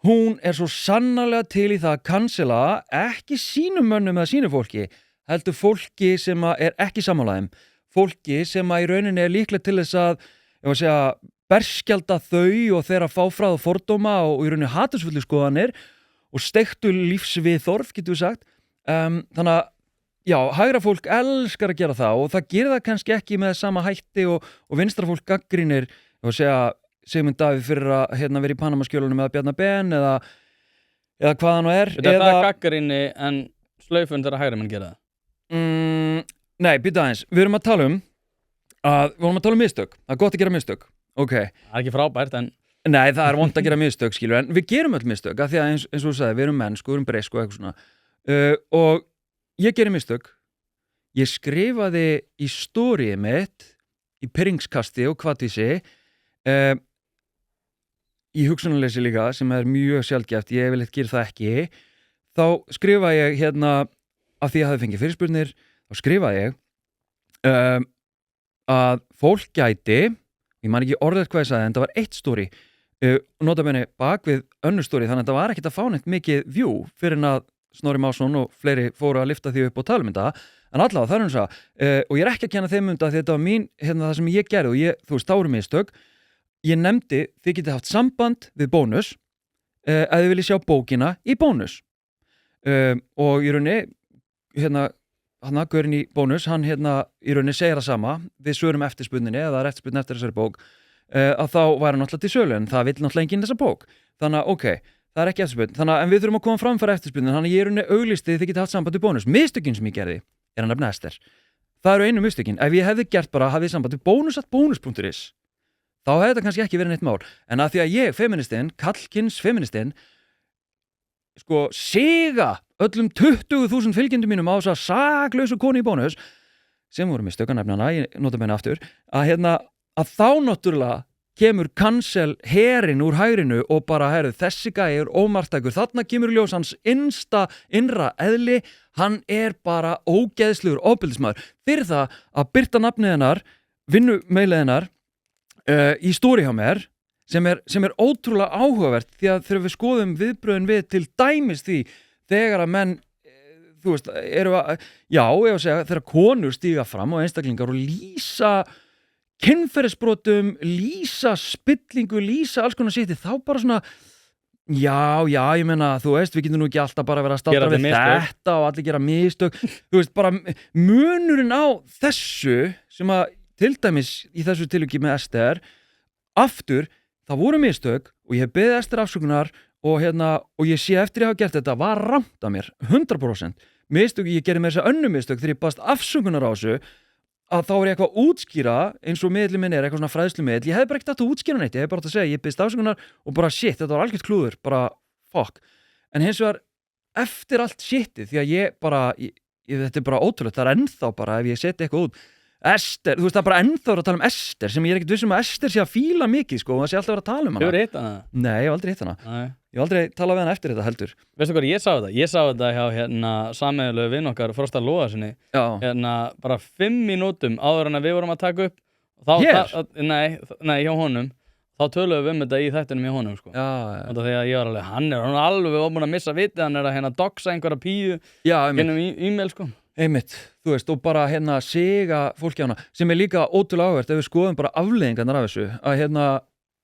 hún svo sannarlega til í það að cancela ekki sínum mönnum eða sínu fólki, heldur fólki sem að ekki sammálaðum, fólki sem að í rauninni líklega til þess að, ég var að segja, berskjalda þau og þeirra fáfræð og fordóma og í rauninni hatursfullu skoðanir og steiktu lífsviðþorf, getur við sagt. Þannig að, já, hægra fólk elskar að gera það og það gerir það kannski ekki með sama hætti og vinstra fólk gagnrýnir, ég var að segja, Sigmund Davíð fyrir að vera í Panamaskjölunum eða Bjarna Ben eða hvað hann Það gagnrýni en slaufun þegar hægra menn gera það. Nei, býta aðeins, við vorum að tala um mistök. Það gott að gera mistök, ok. Það ekki frábært, en... Nei, það vont að gera mistök, skilur, en við gerum öll mistök, af því að eins og þú sagði, við erum menn, við erum breysk og eitthvað svona. Og ég gerir mistök. Ég skrifaði í storyið mitt, í pyrringskasti og kvatvísi, í hugsunarleysi líka, sem mjög sjaldgæft, ég vil gera það ekki, þá skrifaði ég af því að ég hafði fengið fyrirspurnir, þá skrifaði ég að fólk gæti, ég man ekki orðið hvað ég sagði, en það var eitt story, notabene bak við önnur story, þannig að það var ekkert að fá neitt mikið view fyrir en að Snorri Másson og fleiri fóru að lyfta því upp og tala um þetta, en allavega það það, og ég ekki að kenna þeim þetta því þetta var mín, það sem ég gerði og ég, þú veist, þá eru mistök, ég nefndi, þið getið haft samband við Bónus, að þið viljið sjá bókina í Bónus, og í rauninni, hann gaurinn í Bónus, hann í rauninni segir það sama, við svörum eftirspurninni eða eftirspurnin eftir þessari bók, að þá væri náttúrulega til sölu, en það vill náttúrulega enginn þessa bók. Þannig að, ok, það ekki eftirspurnin. Þannig að við þurfum að koma fram fyrir eftirspurnin, þannig að ég í rauninni auglýsti þið getið haft samband við Bónus. Mistökin sem ég gerði að nefna Ester. Það eru einu mistökin. Ef ég hefði gert bara hafið samband við bónus@bonus.is, þá hefði þetta kannski ekki verið neitt mál. En að því að ég, feministinn, kallkyns feministinn, sko, siga öllum 20.000 fylgjendum mínum á þess að saklausu konu í Bónus sem voru með stökanefnana, ég nota meina aftur að þá náttúrulega kemur cancel herin úr hægrinu og bara, þessi gæi ómarktækur, þarna kemur ljós hans innra eðli, hann bara ógeðslegur ofbeldismaður, fyrir það að birta nafnið hennar, vinnumeilið hennar í story hjá mér sem ótrúlega áhugavert því að þegar við skoðum viðbröðin við til dæmis því þegar að menn, þú veist, ég að segja, þegar konur stíga fram og einstaklingar og lýsa kynferðisbrotum, lýsa spillingu, lýsa alls konar sitt, þá bara svona, já, ég meina, þú veist, við getum nú ekki alltaf bara verið að staldra við þetta og allir gera mistök, þú veist, bara munurinn á þessu sem að, til dæmis í þessu tilviki með Ester, aftur, það voru mistök og ég hef beðið Ester afsökunar og ég sé eftir að hafa gert þetta var rangt af mér, 100%. Mistök, ég gerði með þess að önnu mistök þegar ég baðst afsökunar á þessu að þá ég eitthvað að útskýra eins og miðli minn eitthvað svona fræðslumiðl, ég hef bara ekkert átt að útskýra neitt, ég hef bara átt að segja, ég beðst afsökunar og bara shit, þetta var algjört klúður, bara fuck. En hins vegar eftir allt shitið, því að þetta bara ótrúlegt, það ennþá bara ef ég seti eitthvað út Ester, þú veist, það bara ennþá að tala um Ester sem ég ekkert vissum að Ester sé að fíla mikið sko, og það sé alltaf að vera að tala um hana. Hefur hitt hana? Nei, ég hef aldrei hitt hana. Nei. Ég hef aldrei talað við hana eftir þetta heldur. Veistu hvað, ég sá þetta? Ég sá þetta hjá sameiginlegu vinn okkar Frosta Logasinni. Bara 5 mínútum áður en að við vorum að taka upp. Hér? Nei, hjá honum. Þá töluðum við þetta í þættinum hjá honum sko. Já. Þegar ég var alveg, hann alveg búinn að missa vitið, hann að doxa einhverja píu gennum e-mail sko. Einmitt, þú veist, og bara siga fólki á hana, sem líka ótrúlega áhvert ef við skoðum bara afleiðingarnar af þessu, að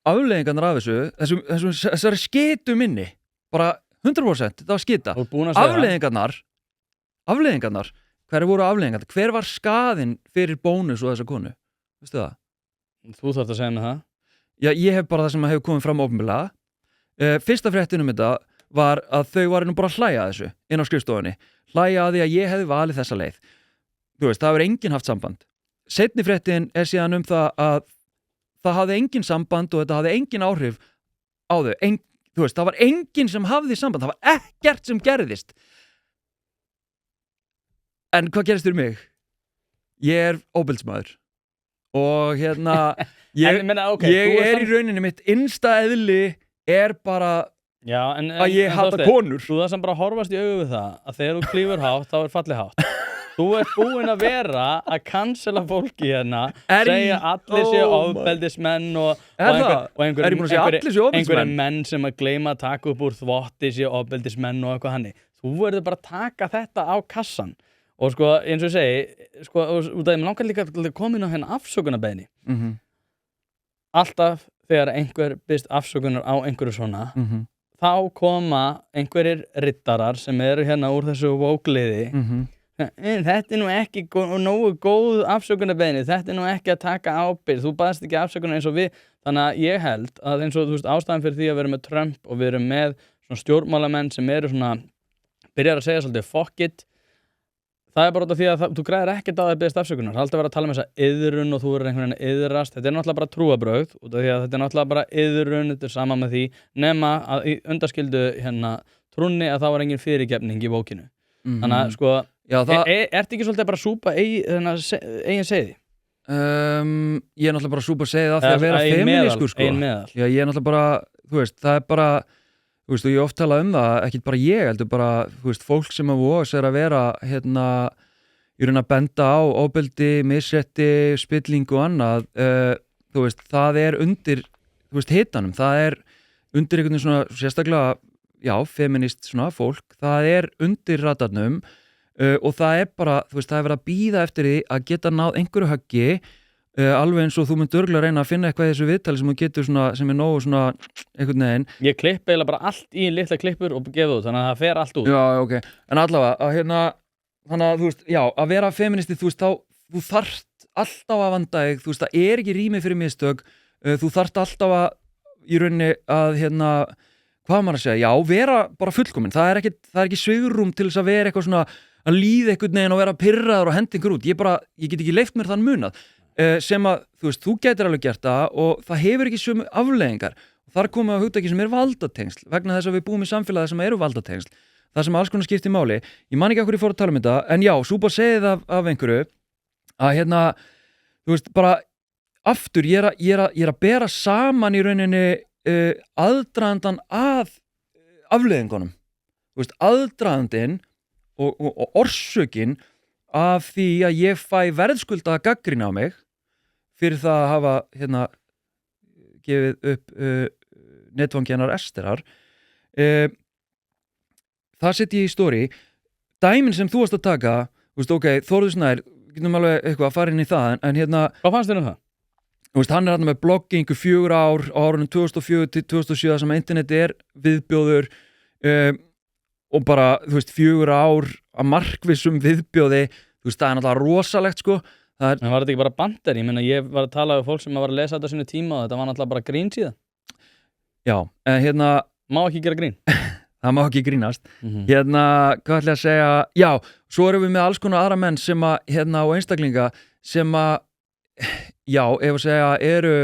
afleiðingarnar af þessu, þessari skitu minni, bara 100% það var skita, afleiðingarnar, hver voru afleiðingarnar, hver var skaðinn fyrir Bónus og þessa konu, veistu það? Þú þarft að segja með það? Já, ég hef bara það sem hefur komið fram opinberlega, fyrsta fréttin þetta var að þau varu nú bara að hlæja að þessu inn á skrifstofunni, hlæja að því að ég hefði valið þessa leið. Þú veist, það hefur enginn haft samband. Seinni fréttin síðan það að það hafði enginn samband og þetta hafði enginn áhrif á þau. Þú veist, það var enginn sem hafði samband, það var ekkert sem gerðist. En hvað gerist fyrir mig? Ég óbildsmaður og hérna ég í rauninni mitt innsta eðli bara að ég hata konur. Þú það sem bara horfast í augu við það að þegar þú klífur hátt þá fallið hátt. Þú búinn að vera að cancela fólki hérna, segja allir séu ofbeldismenn og einhverjir menn sem að gleyma að taka upp úr þvotti séu ofbeldismenn og eitthvað hannig. Þú verður bara að taka þetta á kassan. Og sko, eins og ég segi, sko, út af því langar líka að koma inn á hérna afsökunarbeiðni. Alltaf þegar einhver biðst afsökunar á einhverju svona, þá koma einhverjir riddarar sem eru hérna úr þessu vógliði. Þetta nú ekki nógu góð afsökunarbeiðni, þetta nú ekki að taka ábyrgð, þú baðst ekki afsökunar eins og við. Þannig að ég held að eins og þú veist ástæðan fyrir því að við erum með Trump og við erum með svona stjórnmálamenn sem eru svona, byrjar að segja svolítið fuck it. Það bara út af því að þú græðir ekkert á að biðjast afsökunar. Það er alltaf verið að tala um þessa iðrun og þú einhvern veginn iðrast. Þetta náttúrulega bara trúarbrögð út af því að þetta náttúrulega bara iðrun, þetta sama með því nema að í undanskildu hérna trúnni að það var engin fyrirgefning í bókinu. Þannig að sko, ertu ekki svolítið bara að súpa eigin seiði? Ég náttúrulega bara að súpa seiði af því að vera femínískur sko. Já, ég náttúrulega bara, þú veist, það bara þú veist, og ég oft tala það, ekkert bara ég heldur bara, þú veist, fólk sem að voga sér að vera hérna, í raun að benda á ofbeldi, misrétti, spilling og annað, þú veist, það undir, þú veist, hitanum, það undir einhvern veginn svona, sérstaklega, já, feminist svona fólk, það undir radarnum og það bara, þú veist, það verið að bíða eftir því að geta náð einhverju höggi, alveg eins og þú myndir örgulega reyna að finna eitthvað í þessu viðtali sem þú getur svona, sem nógu svona einhvern veginn. Ég klipp eiginlega bara allt í litla klippur og gefa út, þannig að það fer allt út. Já, ok, en allavega, að hérna, þannig að þú veist, já, að vera feministi, þú veist, þá, þú þarft alltaf að vanda þig, þú veist, það ekki rými fyrir mistök, þú þarft alltaf að, í rauninni, að hérna, hvað maður að segja, já, vera bara fullkomin, það ekki svigrúm til þess að vera eitthvað svona, að líða einhvern veginn og vera pirraður og henda einhver út, ég get ekki leyft mér þann munað. Sem að, þú veist, þú gætir alveg gert það og það hefur ekki sömu afleiðingar og þar komum við að hugtaki sem valdatengsl vegna þess að við búum í samfélagi sem eru valdatengsl það sem alls konar skiptir máli ég man ekki af hverju ég fór að tala um þetta en já, svo bara segið af einhverju að hérna, þú veist, bara aftur, ég er að bera saman í rauninni aðdragandan að afleiðingunum þú veist, aðdragandinn og orsökin af því að ég fæ verðskuldaða gagnrýni á mig fyrir það að hafa hérna gefið upp netfangjarnar esterar það setji ég í story dæmin sem þú varst að taka þú veist, ok, Þórður Snær getum alveg eitthvað að fara inn í það en hérna hvað fannst þér um það? Þú veist, hann hann með bloggingu 4 ár á árunum 2004 til 2007 sem interneti viðbjóður og bara, þú veist, 4 ár að markvissum viðbjóði þú veist, það náttúrulega rosalegt sko en var þetta ekki bara bandir? Ég meina, ég var að tala við fólk sem var að lesa þetta á sínu tíma og þetta var náttúrulega bara grín síðan já, en hérna má ekki gera grín það má ekki grínast hérna, hvað ætla ég að segja já, svo erum við með alls konar aðra menn sem að, hérna, og einstaklinga sem að já, ef að segja eru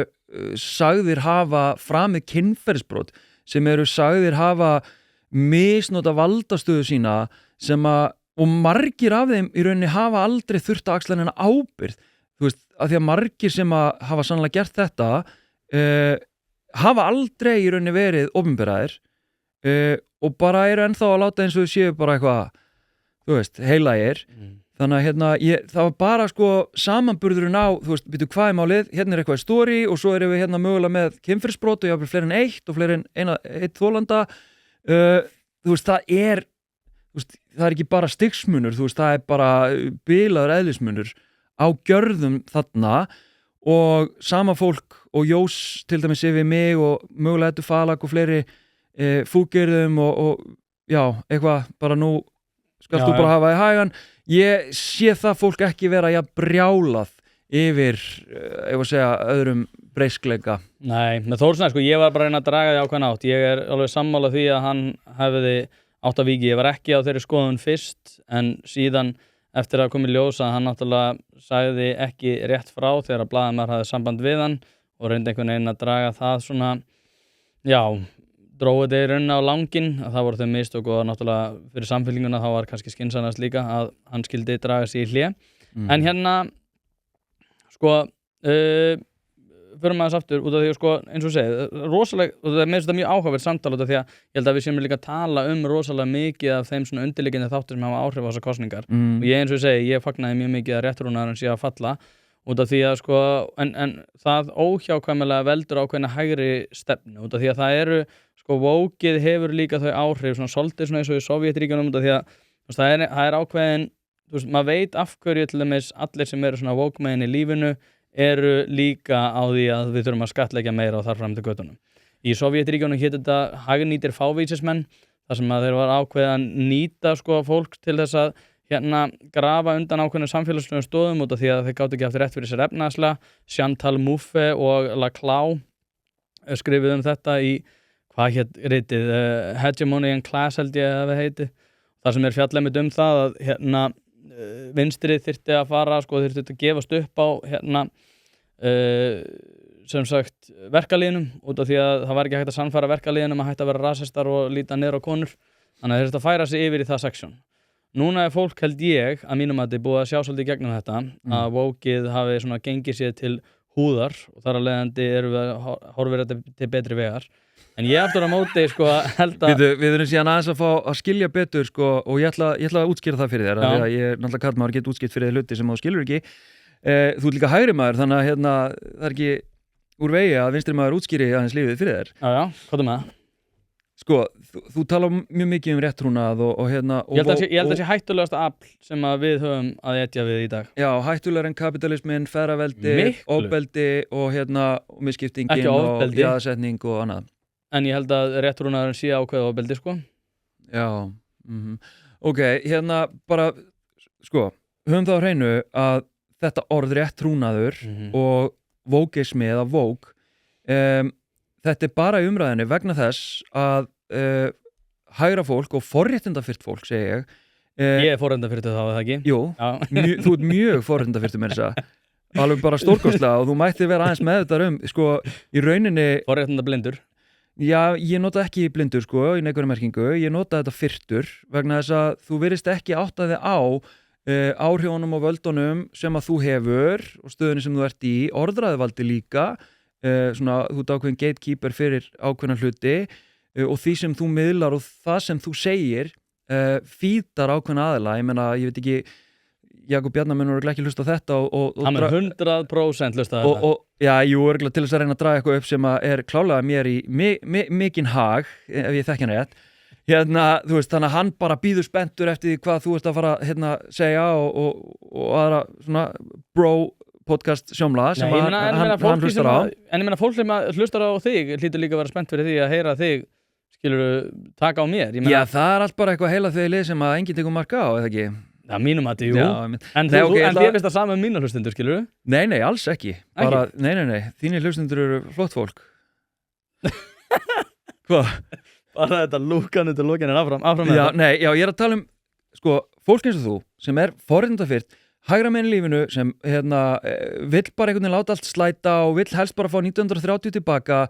sagðir hafa framið kynferðisbrot sem eru sagðir hafa misnota valdastöðu sína sem að og margir af þeim í rauninni hafa aldrei þurft að axla neina ábyrgð þú veist, af því að margir sem að hafa sannlega gert þetta hafa aldrei í rauninni verið opinberaðir og bara eru ennþá að láta eins og þau séu bara eitthvað þú veist, heilagir þannig að hérna, það var bara sko samanburðurinn á, þú veist, byrju hvað málið hérna eitthvað í story og svo erum við hérna mögulega með kynferðisbrot og jáfnvel fleiri en eitt og fleiri en eitt þolanda þú veist, það er ekki bara stigsmunur, þú veist, það bara bilaður eðlismunur á gjörðum þarna og sama fólk og Jós til dæmis yfir mig og mögulega Eddu Falag og fleiri fúkirðum og já, eitthvað bara nú skalt þú bara hafa í hægan ég sé það fólk ekki vera brjálað yfir, ef að segja, öðrum breyskleika. Nei, með Þórður Snær, sko, ég var bara að reyna að draga því ákveðna átt ég alveg sammála því að hann hefði átt að víki, ég var ekki á þeirri skoðun fyrst en síðan eftir að koma í ljós að hann náttúrulega sagði ekki rétt frá þegar að blaðamaður hafði samband við hann og reyndi einhvern veginn að draga það svona já, dróðu þetta í rauninni á langinn að það voru þau mistök og náttúrulega fyrir samfélkinguna þá var kannski skynsamlegast líka að hann skyldi draga sig í hlé en hérna sko fyrir maður aftur út af því að sko eins og segið rosalega, og það er með þetta mjög áhugaverð samtal út af því að ég held að við séum líka að tala rosalega mikið af þeim svona undirliggjandi þáttur sem hafa áhrif á þessar kosningar og ég eins og segi, ég fagnaði mjög mikið að réttrúnaðurinn sé að falla út af því að sko, en það óhjákvæmilega veldur ákveðna hægri stefnu út af því að það eru sko vókið hefur líka þau áhrif svona svolítið svona eins og í Sovétríkjunum út af því að það er ákveðin, þú veist, maður veit af hverju til dæmis allir sem eru svona vókmegin í lífinu eru líka á því að við þurfum að skattleggja meira og þar fram til göttunum. Í Sovétríkjunum hét þetta hagnýtir fávísismenn þar sem að þeir var ákveðið að nýta sko fólk til þess að grafa undan ákveðnum samfélagslegum stóðum út af því að þeir gátu ekki aftur rétt fyrir sér efnahagslega. Chantal Mouffe og Laclau skrifuðu þetta í hvað hét ritið Hegemony and Class held ég að það heiti. Það sem fjallað það að vinstrið þyrfti að fara sko þyrfti að gefast upp á sem sagt verkalýðnum út af því að það var ekki hægt að sannfæra verkalýðnum að hægt að vera rasistar og líta niður á konur þannig að þeir þurfti að færa sig yfir í það seksjón. Núna er fólk held ég að mínum að þið búið að sjá svolítið gegnum þetta að vókið hafi svona gengið sér til húðar og þar að leiðandi erum við að horfa þetta til betri vegar en ég aftur á móti sko held að Við erum síðan aðeins að fá að skilja betur sko og ég ætla að útskýra það fyrir þér af því að ég er náttúrulega karlmaður get útskýrt fyrir þér hluti sem þú skilur ekki þú ert líka hægri maður þannig að það er ekki úr vegi að vinstri maður útskýri aðeins lífið fyrir þér hvað er með það? Sko, þú tala mjög mikið réttrúnað og ég held að það sé hættulegasta afl sem að við höfum að etja við í dag Já, hættulegar en kapitalismin, feðraveldi, ofbeldi og misskiptingin og jaðarsetning og annað En ég held að réttrúnaðurinn sé ákveða ofbeldi sko Já, ok, bara sko, höfum það á hreinu að þetta orð réttrúnaður og vókismi eða vók þetta er bara í umræðinni vegna þess að hægra fólk og forréttindafyrt fólk, segi ég Ég er forréttindafyrtur þá, er það ekki? Jú, þú ert mjög forréttindafyrtur með þess að alveg bara stórkostlega og þú mætti vera aðeins með þetta sko, í rauninni Forréttindablindur Já, ég nota ekki blindur sko, í neikvæðri merkingu, ég nota þetta fyrtur vegna þess að þú virðist ekki átta þig á áhrifunum og völdunum sem að þú hefur og stöðunni sem þú ert í, orðræðuvaldi líka, svona, þú ert ákveðin gatekeeper fyrir ákveðna hluti og því sem þú miðlar og það sem þú segir fítar ákveðna aðila, ég meina, ég veit ekki, Jakob Bjarnar munur ekki hlusta á þetta Hann er 100% hlusta á þetta Já, jú, örgulega til þess að reyna að draga eitthvað upp sem að er klálega mér í mikinn hag, ef ég þekki hann rétt þú veist, þannig að hann bara býður spenntur eftir því hvað þú ert að fara segja og aðra svona bro podcast sjómla sem hann hlustar á En ég meina, fólk sem hlustar á þig hlýtur líka að vera spennt fyrir því að heyra þig skilur taka á mér Já, það er allt bara eitthvað heila þegli sem að enginn tekur marka á, eða ekki Já, mínum að þetta, jú. En þér finnst það sama um mína hlustundur, skilur þú? Nei, alls ekki. Bara, nei. Þínir hlustundur eru flott fólk. Hvað? Bara þetta lúkan undir lúkin en áfram með þetta. Já, ég er að tala um, sko, fólk eins og þú, sem er forréttindafyrt, hægra megin í lífinu, sem, vill bara einhvern veginn láta allt slæta og vill helst bara fá 1930 tilbaka,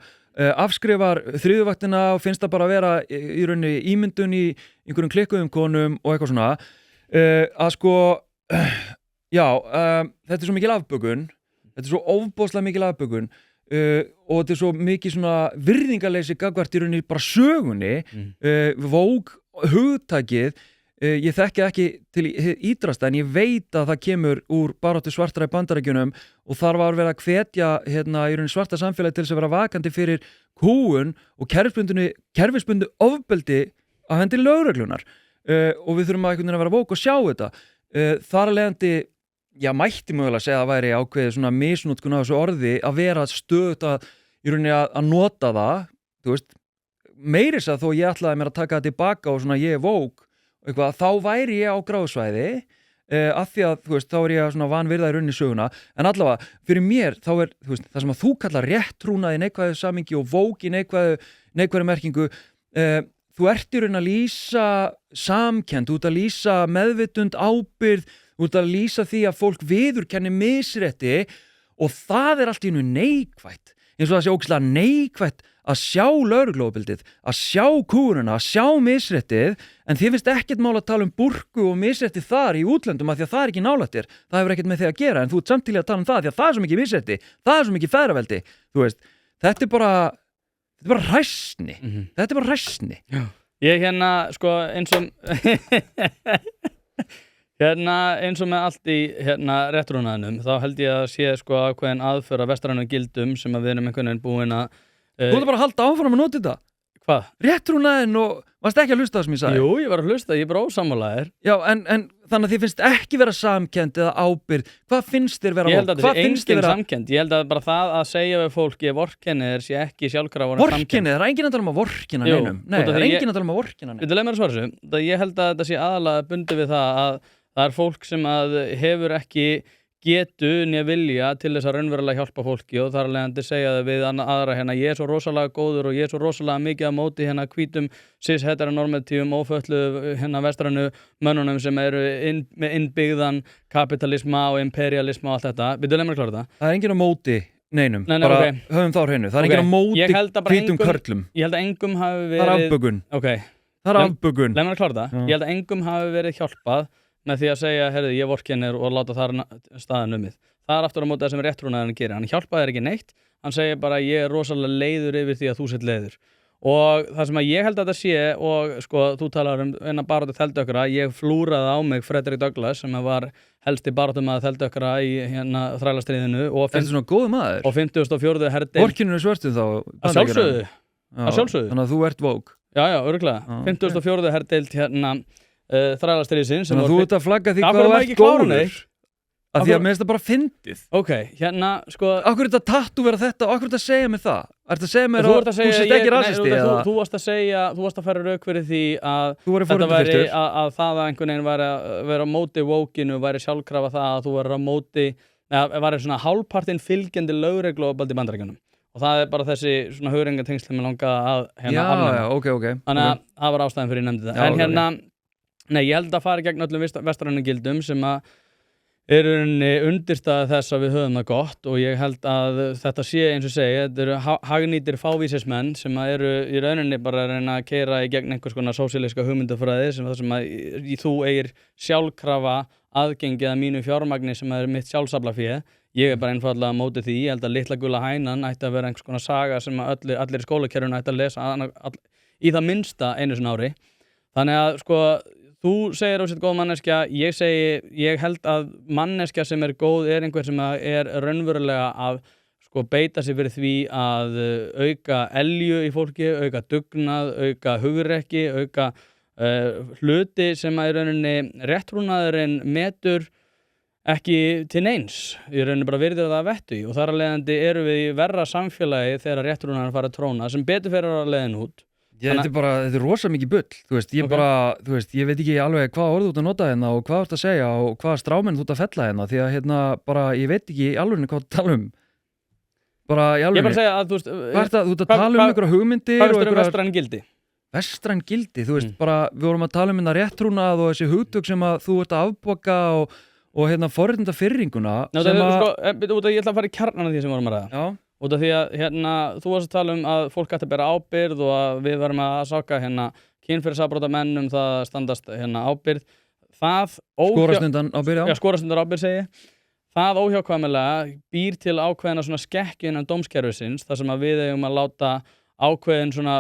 afskrifar þriðjuvaktina og finnst það bara að vera í rauninni ímyndun í einhverjum klikkuðum konum og eitthvað svona. Að sko þetta er svo mikil afbökun þetta er svo ofboðslega mikil afbökun og þetta er svo mikið svona virðingarleysi gagnvart í rauninni bara sögunni vóg hugtakið ég þekki ekki til ídrasta en ég veit að það kemur úr baráttu svartra í Bandaríkjunum og þar var verið að hvetja í rauninni svarta samfélagi til þess að vera vakandi fyrir kúgun og kerfisbundnu ofbeldi af hendi lögreglunar og við þurfum að einhvern veginn að vera vók og sjá þetta þar að leiðandi, mætti mögulega að segja að það væri ákveðið svona misnotkun á þessu orði að vera stöðugt í rauninni að nota það þú veist, meiris að þó ég ætlaði mér að taka það tilbaka og svona ég er vók eitthvað, þá væri ég á gráðsvæði af því að, þú veist, þá er ég svona vanvirða í rauninni söguna, en allavega fyrir mér þá er, þú veist, það sem að þú kallar réttrúnað í neikvæðu samhengi og vók í neikvæðu merkingu þú ert í raun að lýsa samkennd, þú ert að lýsa meðvitund, ábyrgð, þú ert að lýsa því að fólk viðurkenni misrétti og það er allt í einu neikvætt. Eins og það sé ógeðslega neikvætt að sjá lögregluofbeldið, að sjá kúruna, að sjá misréttið, en þið finnst ekkert mál að tala um burku og misréttið þar í útlöndum af því að það ekki nálægt þér, það hefur ekkert með þig að gera, en þú ert samtílega að tala um það því að það svo mikið misrétti, það svo mikið feðraveldi, þú veist, þetta er bara hræsni, þetta er bara hræsni. Ég sko eins og eins og með allt í réttrúnaðinum, þá held ég að sé sko ákveðin aðför að vestrænum gildum sem að við erum einhvern veginn búin að Þú ert bara að halda áfram að nota þetta. Hvað? Réttrúnaðin og varst ekki að hlusta það sem ég sagði? Jú, ég var að hlusta, ég er bara ósammálaður. Já, en þannig að þið finnst ekki vera samkennd eða ábyrgð. Hvað finnst þér vera? Ég held að það sé engin samkennd. Ég held að bara það að segja við fólk ég vorkenni þér sé ekki sjálfkrafa samkennd. Vorkenni, það er enginn að tala um að vorkenna neinum. Nei, það er enginn að tala um að vorkenna neinum. Leið mér að svara þessu. Ég held að þetta sé aðalega bundið við það að það er fólk sem að hefur ekki getu né vilja til þess að raunverulega hjálpa fólki og þar alveg segja það við aðra ég er svo rosalega góður og ég er svo rosalega mikið að móti hvítum cis-heteronormatífum ófötlu vestrænu mönnunum sem eru með innbyggðan kapitalisma og imperialisma og allt þetta. Við leið mér að klára það. Það er enginn á móti neinum, bara höfum þá á hreinu. Það er enginn á móti hvítum körlum. Ég held að engum hafi verið... Það er afbögun. Það er afbögun. Leið mér að klára það. Ég held að engum hafi verið hjálpað með því að segja, herðu, ég vorkennir og láta þar staðan numið. Það er aftur á móti það sem réttrúnaðurinn gerir. Hann hjálpaði þér ekki neitt, hann segir bara ég er rosalega leiður yfir því að þú sett leiður. Og það sem að ég held að þetta sé, og sko, þú talar um eina baráttu þeldökkra, ég flúraði á mig Frederick Douglass sem var helsti baráttumaður þeldökkra í þrælastríðinu Þetta er svona góður maður. Og 54. herdeild. Vorkenninu svörstu þá? Að sjálfsögðu. Þannig að þú ert woke. Já, örugglega. 54. herdeild þrælastríðsins. Þannig að þú ert að flagga því hvað þú ert góður. Af því að mér finnst það bara fyndið. Ok, sko... Akkur er þetta tattúvera þetta og akkur er þetta að segja mér það? Er þetta að segja mér að þú sést ekki rasisti? Þú varst að segja, þú varst að færa rauk fyrir því að þetta væri að það að einhvern veginn væri að vera á móti wokeinu væri sjálfkrafa það að þú væri á móti, eða væri svona hálfpartinn fylgjandi lögreglu og baldi Bandaríkjunum. Og það er bara þessi svona hugrengatengsl sem ég langa að afnema. Já, ok. Þannig að það var ástæðan fyrir ég nefndi það. En nei, ég held að fara gegn öllum vestrænum gildum sem að eru undirstaða þess að við höfum það gott og ég held að þetta sé eins og segja, þetta eru hagnýtir fávísismenn sem að eru í rauninni bara að reyna að keyra í gegn einhvers konar sósíalíska hugmyndafræði sem það sem að þú eigir sjálfkrafa aðgengi að mínu fjármagni sem er mitt sjálfsaflafé. Ég er bara einfaldlega á móti því, ég held að litla gula hænan ætti að vera einhvers konar saga sem að allir í skólakerfinu ætti að lesa í það minnsta einu sinni ári. Þannig að sko þú segir á sitt góð manneskja, ég segi, ég held að manneskja sem er góð er einhver sem er raunverulega að sko beita sig fyrir því að auka elju í fólki, auka dugnað, auka hugrekki, auka hluti sem að í rauninni réttrúnaðurinn metur ekki til neins. Í rauninni bara virðir það að vettu og þar að leiðandi eru við í verra samfélagi þegar réttrúnaðurinn fara að tróna sem betur fyrir að leiðin út. Þetta er rosa mikið bull, ég veit ekki alveg hvað orð þú ert að nota hérna og hvað þú ert að segja og hvað strámenn þú ert að fella hérna því að ég veit ekki í alveg hvað þú tala um. Bara í alveg. Ég bara segja að þú ert að tala um einhverja hugmyndir og einhverja vestræn gildi. Vestræn gildi, bara við vorum að tala um hérna réttrúnað og þessi hugtök sem að þú ert að afboka og hérna forréttinda firringuna. Ég ætla að fara í kjarnan af því sem vorum að ræða. Já. Út af því að þú varst að tala um að fólk ætti að bera ábyrgð og að við varum að saka kynferðisafbrotamenn það að standast ábyrgð. Skorastundar ábyrgð, já. Já, skorastundar ábyrgð segi ég. Það óhjákvæmilega býr til ákveðina svona skekkju innan dómskerfisins þar sem að við eigum að láta ákveðin svona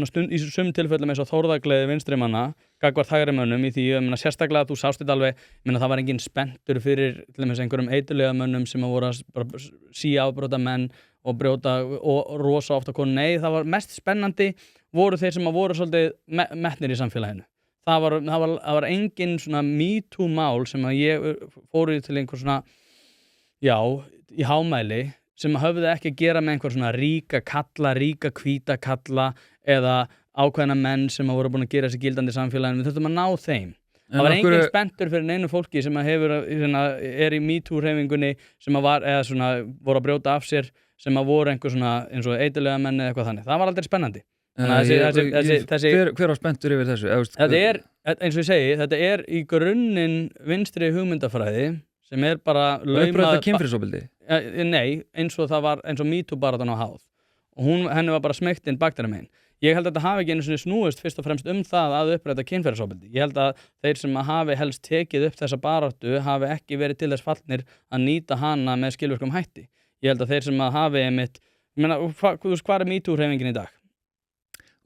stund í tilfellum eins og þórðargleði vinstrimanna gagnvart hægrimönnum í því sérstaklega að þú sást þetta alveg, það var enginn spenntur fyrir til dæmis einhverjum eiturlyfjamönnum sem að voru að síja afbrotamenn og brjóta og rosa ofta konu. Nei, það var mest spennandi voru þeir sem að voru svolítið metnir í samfélaginu. Það var engin svona MeToo mál sem að ég fóru til einhver svona í hámæli sem höfðu ekki að gera með einhver svona ríka hvíta kalla eða ákveðna menn sem voru búin að gera þessi gildandi í samfélaginu. Við þurftum að ná þeim. Það var engin spenntur fyrir neinu fólki sem er í MeToo-hreyfingunni sem voru að brjóta af sér sem að voru einhver svona eins og eiturlyfjamenn eða eitthvað þannig. Það var aldrei spennandi. Hver var spenntur yfir þessu? Þetta er, eins og ég segi, þetta er í grunninn vinstri hugmyndafræði sem er bara uppræta kynferðisofbeldi? Nei, eins og það var eins og MeToo baráttan á háð og henni var bara smeygt inn bakteríumegin. Ég held að þetta hafi ekki einu sinni snúist fyrst og fremst það að uppræta kynferðisofbeldi. Ég held að þeir sem hafi helst tekið upp þessa baráttu hafi ekki verið til þess fallnir að nýta hana með skilvirkum hætti. Ég held að þeir sem hafi einmitt, hvað MeToo-hreyfingin í dag?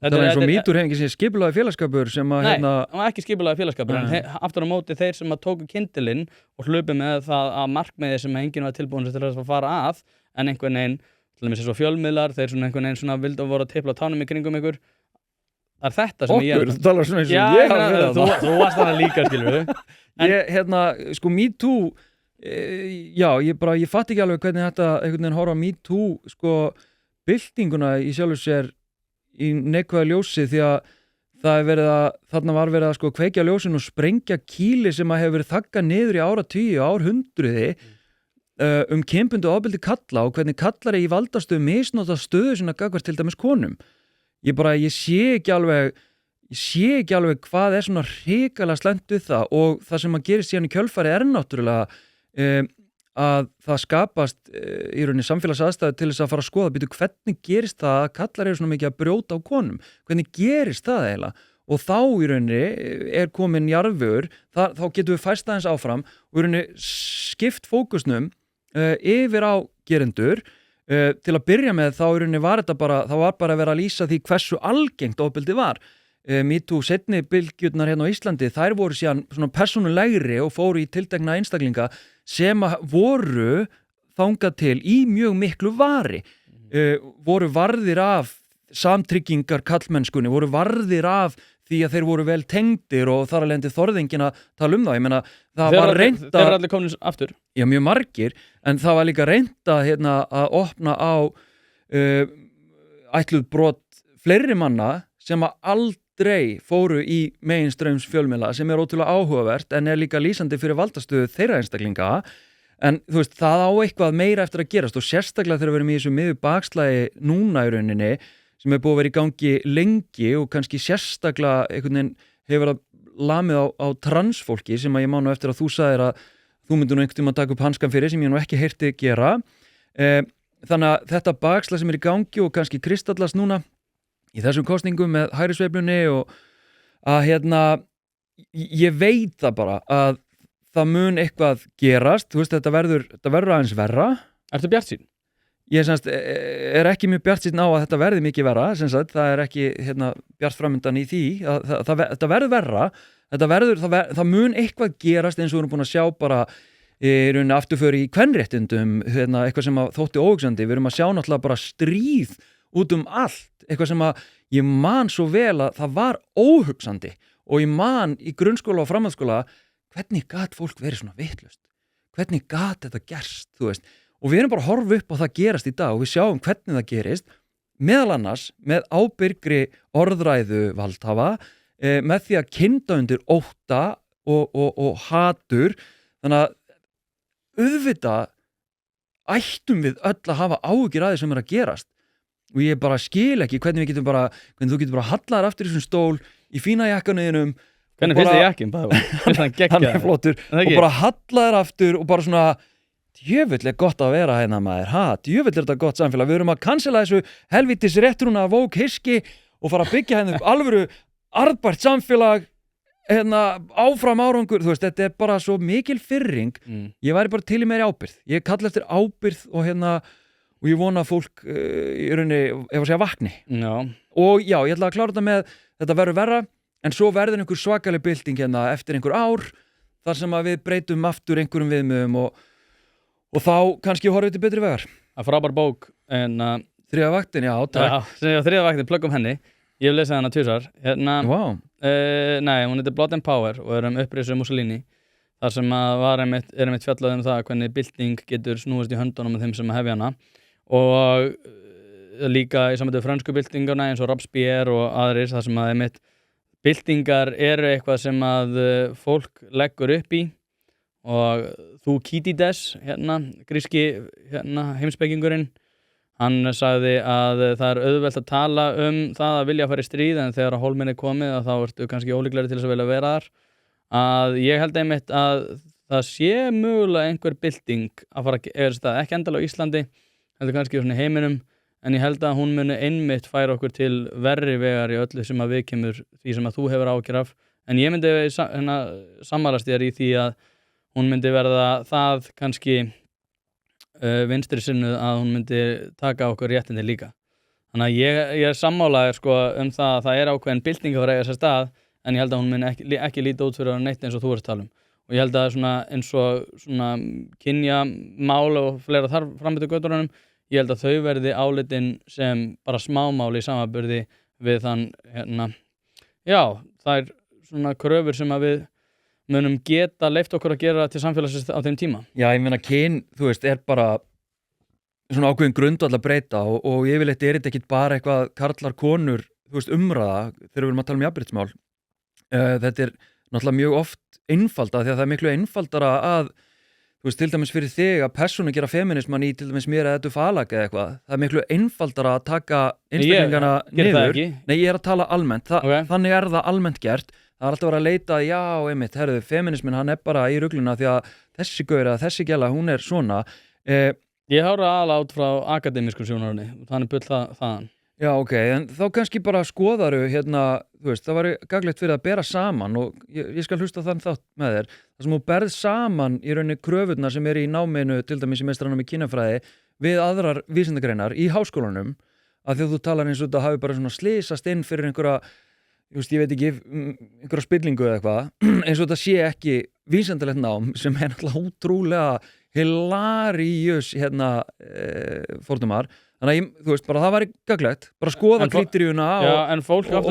Það er eins og MeToo-hreyfingin sem skipulagði félagsskapur sem að Nei, það var ekki skipulagði félagsskapur, en aftur á móti þeir sem að tóku kyndilinn og hlupu með það að markmiði sem enginn var tilbúin til að fara að, en einhvern veginn, til dæmis eins og fjölmiðlar, þeir svona einhvern veginn svona vildu að voru að teipla á tánum í kringum ykkur. Það þetta sem Okkur, þú talar svona eins og ég hafa verið það. Þú varst þannig líka, skilur við. Sko MeToo, ég fatt ekki alveg hvernig þetta einhvern veginn horfa MeToo, sko, byltinguna í sjálfu sér í neikvæða ljósi því að þarna var verið að sko kveikja ljósin og sprengja kýli sem að hefur verið þaggað niður í áratugi og árhundruði kynbundið ofbeldi kalla og hvernig kallar í valdastöðu misnota stöðu sinna gagnvart til dæmis konum. Ég sé ekki alveg hvað er svona hrikalega slæmt við það og það sem að gerist síðan í kjölfari náttúrulega að það skapast í rauninni samfélagsaðstæður til þess að fara að skoða hvernig gerist það að kallar eru svona mikið að brjóta á konum, hvernig gerist það eiginlega og þá í rauninni komin jarðvegur, þá getum við fært aðeins áfram og í rauninni skipt fókusnum yfir á gerendur til að byrja með þá í rauninni var bara að vera að lýsa því hversu algengt ofbeldi var. MeToo seinni bylgjurnar hérna á Íslandi, þær voru síðan svona persónulegri og fóru í tiltekna einstaklinga sem voru þangað til í mjög miklu vari, voru varðir af samtryggingar kallmennskunni, voru varðir af því að þeir voru vel tengdir og þar að lendi þorðingin að tala það. Ég meina, það var reynt að... Þeir eru allir komin aftur? Já, mjög margir, en það var líka reynt að opna á ætluð brot fleiri manna sem að aldrei fóru í meginstraums fjölmiðla sem ótrúlega áhugavert en líka lýsandi fyrir valdastöðu þeirra einstaklinga en þú veist, það á eitthvað meira eftir að gerast og sérstaklega þegar við erum í þessu miður bakslægi núna í rauninni sem búið að vera í gangi lengi og kannski sérstaklega einhvern veginn hefur að lamið á transfólki sem að ég mánu eftir að þú sagðir að þú myndir nú einhvern tímann taka upp hanskan fyrir sem ég nú ekki heyrti gera þannig að þetta bakslæg sem í gangi og kannski kristallast núna í þessum kosningum með hægrisveiflunni og að ég veit það bara að það mun eitthvað gerast, þú veist þetta verður aðeins verra. Ertu bjartsýn? Ég ekki mjög bjartsýn á að þetta verði mikið verra, það ekki bjartframundan í því að þetta verður verra, það mun eitthvað gerast eins og við erum búin að sjá bara í rauninni afturföri í kvenréttindum, eitthvað sem þótti óhugsandi, við erum að sjá náttúrulega bara stríð út allt, eitthvað sem að ég man svo vel að það var óhugsandi og ég man í grunnskóla og framhaldsskóla hvernig gat fólk verið svona vitlaust, hvernig gat þetta gerst, þú veist, og við erum bara að horfa upp á það gerast í dag og við sjáum hvernig það gerist, meðal annars með ábyrgri orðræðu valdhafa, með því að kynda undir ótta og hatur, þannig að auðvitað ættum við öll að hafa áhyggjur af því sem að gerast og ég bara skil ekki hvernig þú getur bara hallar aftur í þessum stól í fína jakkanuðinum hvernig finnst þið jakkin? Hann flottur og bara hallar aftur og bara svona djöfull gott að vera hérna maður djöfull þetta gott samfélag, við erum að cancela þessu helvítis réttrúna vók hiski og fara að byggja henni upp alvöru arðbært samfélag áfram árangur, þú veist, þetta bara svo mikil firring, ég væri bara til í meiri ábyrgð, ég kalla eftir ábyrgð og ég vona að fólk í rauninni, ef að segja vakni og já, ég ætla að klára þetta með þetta verður verra, en svo verður einhver svakaleg bylting eftir einhver ár þar sem að við breytum aftur einhverjum viðmiðum og þá kannski horfum við til betri vegar. Það frábær bók en Þriðja vaktin, já, takk. Þriðja vaktin, plöggum henni. Ég hef lesið hana 2 svar. Wow. Nei, hún heitir Blood and Power og um upprisu Mussolini. Þar sem að er einmitt fjallað það hvernig bylting getur snúist í höndunum með þeim sem hefja hana. Og líka í samvættu frönsku byltingarna eins og Robespierre og aðrir, þar sem að einmitt byltingar eru eitthvað sem að fólk leggur upp í og Thukydides, gríski heimspekingurinn, hann sagði að það er auðvelt að tala það að vilja að fara í stríð en þegar að hólminn komið að þá ertu kannski ólíklegri til þess að vilja vera þar. Að ég held einmitt að það sé mögulega einhver bylting að fara að ekki endalega á Íslandi, heldur kannski í svona heiminum, en ég held að hún muni einmitt færa okkur til verri vegar í öllu sem að við kemur því sem að þú hefur áhyggjur af, en ég myndi sammælast þér í því að hún myndi verða það kannski vinstri sinnuð að hún myndi taka okkur réttindi líka. Þannig að ég er sammálaður sko það að það ákveðin bylting að eiga sér stað, en ég held að hún muni ekki líta út fyrir neitt eins og þú ert að tala um. Og ég held að svona eins og svona kynjamál og fleira þar framöndu göturunum, ég held að þau verði álitin sem bara smámál í samanburði við þann þær svona kröfur sem að við munum geta leyft okkur að gera til samfélagsins á þeim tíma. Já, ég meina kyn, þú veist, bara svona ákveðin grundvall að breyta og yfirleitt þetta ekki bara eitthvað karlar konur, þú veist, umræða þegar við erum að tala um jafnréttismál. Þetta náttúrulega mjög oft einfalda því að það miklu einfaldara að, þú veist, til dæmis fyrir þig að persónu gera feminisman í til dæmis mér eða þetta falag eða eitthvað. Það er miklu einfaldara að taka einstaklingana niður. Nei, ég að tala almennt. Þannig það almennt gert. Það alltaf verið að leita, já, einmitt, herðu, feminismin, hann bara í rugluna því að þessi gaur eða þessi gæla, hún svona. Ég hára aðalega át frá akademískum sjónarhorni, þannig bull þaðan. Já, ok, en þá kannski bara skoðaru þú veist, það væri gagnlegt fyrir að bera saman og ég skal hlusta þann þátt með þér. Það sem þú berð saman í rauninni kröfurnar sem í náminu, til dæmis í meistaranámi í kynjafræði, við aðrar vísindagreinar í háskólanum, að þegar þú talar eins og þetta hafi bara svona slysast inn fyrir einhverja, ég veit ekki, einhverja spillingu eða eitthvað, eins og þetta sé ekki vísindalegt nám sem náttúrulega ótrúlega hilaríus fordómar. Þannig að þú veist, bara það væri gagnlegt, bara skoða kríteríuna og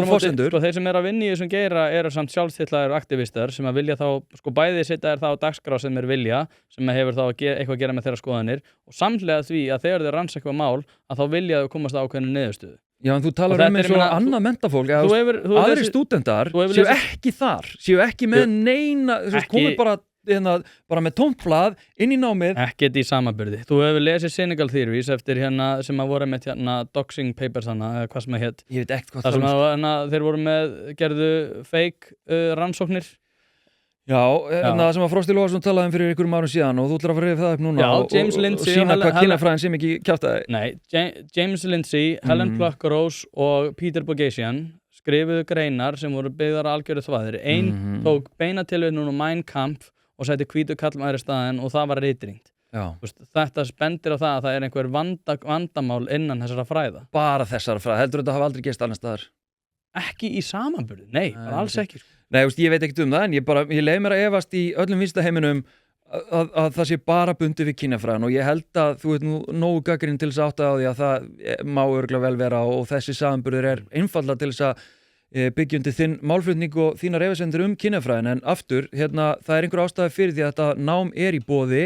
forsendur. Þeir sem að vinna í þessum geira eru samt sjálfstillaðir aktivistar sem að vilja þá, bæði setja þér það á dagskrá sem þeir vilja, sem hefur þá eitthvað að gera með þeirra skoðanir, og samhliða því að þegar þeir rannsaka eitthvað mál, að þá vilja þau komast á ákveðnu niðurstöðu. Já, en þú talar eins og annað mentafólk, aðrir stúdentar séu ekki þar, séu ekki með neina, komið bara með tómt blað inn í námið. Ekkert í samanburði. Þú hefur lesið Cynical Theories eftir sem að voru með doxing papers eða hvað sem það hét. Ég veit ekkert hvað það sem að þeir voru gerðu fake rannsóknir. Já, sem að Frosti Lóðarsson talaði fyrir einhverjum árum síðan og þú ætlar að fara yfir það upp núna og sína hvað kynjafræðin sem ekki kjaftaði. Nei, James Lindsay, Helen Pluckrose og Peter Boghossian skrifuðu greinar sem voru byggðar algjöru þvæðir. Einn tók beina tilvitnun Mein Kampf og setti hvítu kallmaður í staðinn og það var ritringt. Þetta spendir á það að það einhver vandamál innan þessara fræða. Bara þessara fræða, heldur þetta hafa aldrei gerst annars staðar? Ekki í samanburði, nei, bara alls ekki. Nei, ég veit ekkert um það, en ég leyfi mér að efast í öllum vísindaheiminum að það sé bara bundið við kynjafræðin og ég held að þú veit nú nógu gagnrýnin til þess að átta á því að það má örugglega vel vera og þessi samanburður einfaldlega til þess að byggjandi þinn málflutning og þínar efasemdir kynjafræðin, en aftur, það einhver ástæða fyrir því að þetta nám í boði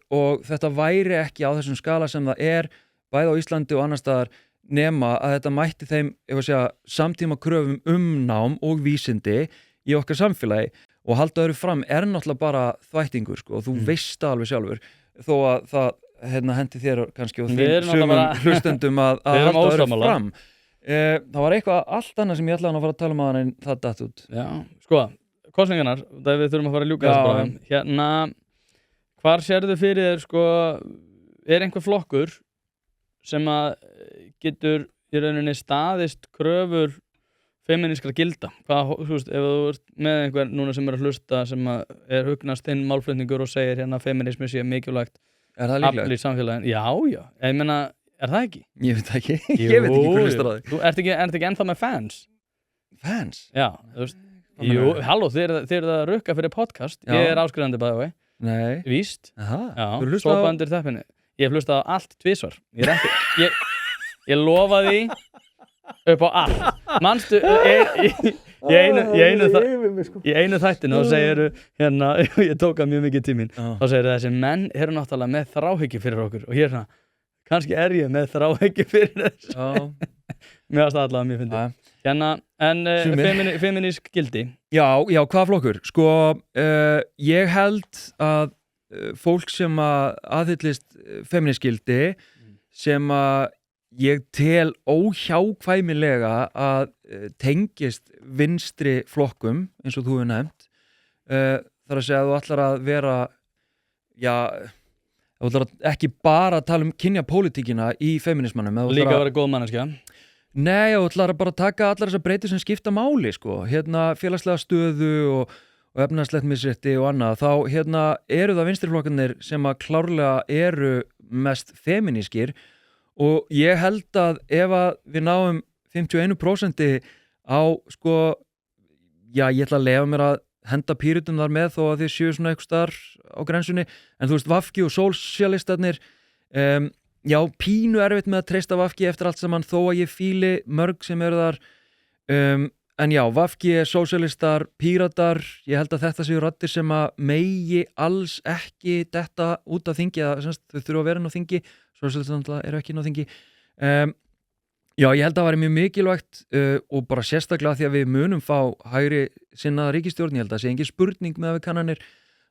og þetta væri ekki á þessum skala sem það bæði á Íslandi og annars staðar nema að þetta mætti þeim samtíma kröfum nám og vísindi í okkar samfélagi og halda öðru fram náttúrulega bara þvættingur og þú veist það alveg sjálfur þó að það hendi þér kannski og þeim sumum hlustendum að halda öðru fram. Það var eitthvað allt annað sem ég ætlaði að fara að tala um að en það datt út. Já, kosningarnar, það við þurfum að fara að ljúka þessu bara. Hvar sérðu fyrir þér, einhver flokkur sem að getur í rauninni staðist kröfur feminískra gilda? Þú veist, ef þú ert með einhver núna sem að hlusta sem að hugnast inn málflutningur og segir feminismi sé mikilvægt afl í samfélaginu. Já, ég meina, er það ekki? Ég veit ekki, ég veit ekki hvað hlustar á því. Þú ert ekki ennþá með fans? Fans? Já, þú veist, halló, þið eru að rukka fyrir podcast. Ég áskrifandi bæði, Nei. Víst. Já, sopa undir teppinu. Ég hef hlustað á allt tvisvar. Ég lofa því upp á allt. Manstu, í einu þættinu þá segirðu, ég tók að mjög mikið tíminn, þá segirðu þessi menn eru náttúrulega með þráhyggju fyrir okkur og ég svona, kannski ég með þráhyggju fyrir þessu. Mér varst allavega mjög fyndið. En feminísk gildi? Já, hvaða flokkur? Ég held að fólk sem aðhyllist feminísk gildi sem ég tel óhjákvæmilega að tengist vinstri flokkum eins og þú hefur nefnt þar að segja að þú ætlar að vera þú ætlar ekki bara að tala kynjapólitíkina í feminismannum. Líka að vera góð manneskja. Nei, þú ætlar bara að taka allar þessar breytir sem skipta máli, sko. Félagslega stöðu og efnahagslegt misrétti og annað. Þá eru það vinstriflokkarnir sem að klárlega eru mest feminískir og ég held að ef að við náum 51% á, sko, já, ég ætla að leyfa mér að henda Pírötum þar með þó að þið séu svona eitthvað staðar á grensunni, en þú veist, VG og sósíalistarnir, já, pínu erfitt með að treysta VG eftir allt saman þó að ég fíli mörg sem eru þar, en já, VG, sósíalistar, Pírötar, ég held að þetta séu raddir sem að megi alls ekki detta út af þingi, þau þurfa að vera inn á þingi, sósíalistar eru ekki inn á þingi, já, ég held að það væri mjög mikilvægt og bara sérstaklega því að við munum fá hægri sinnaða ríkisstjórn, ég held að það sé engin spurning með að við kannanir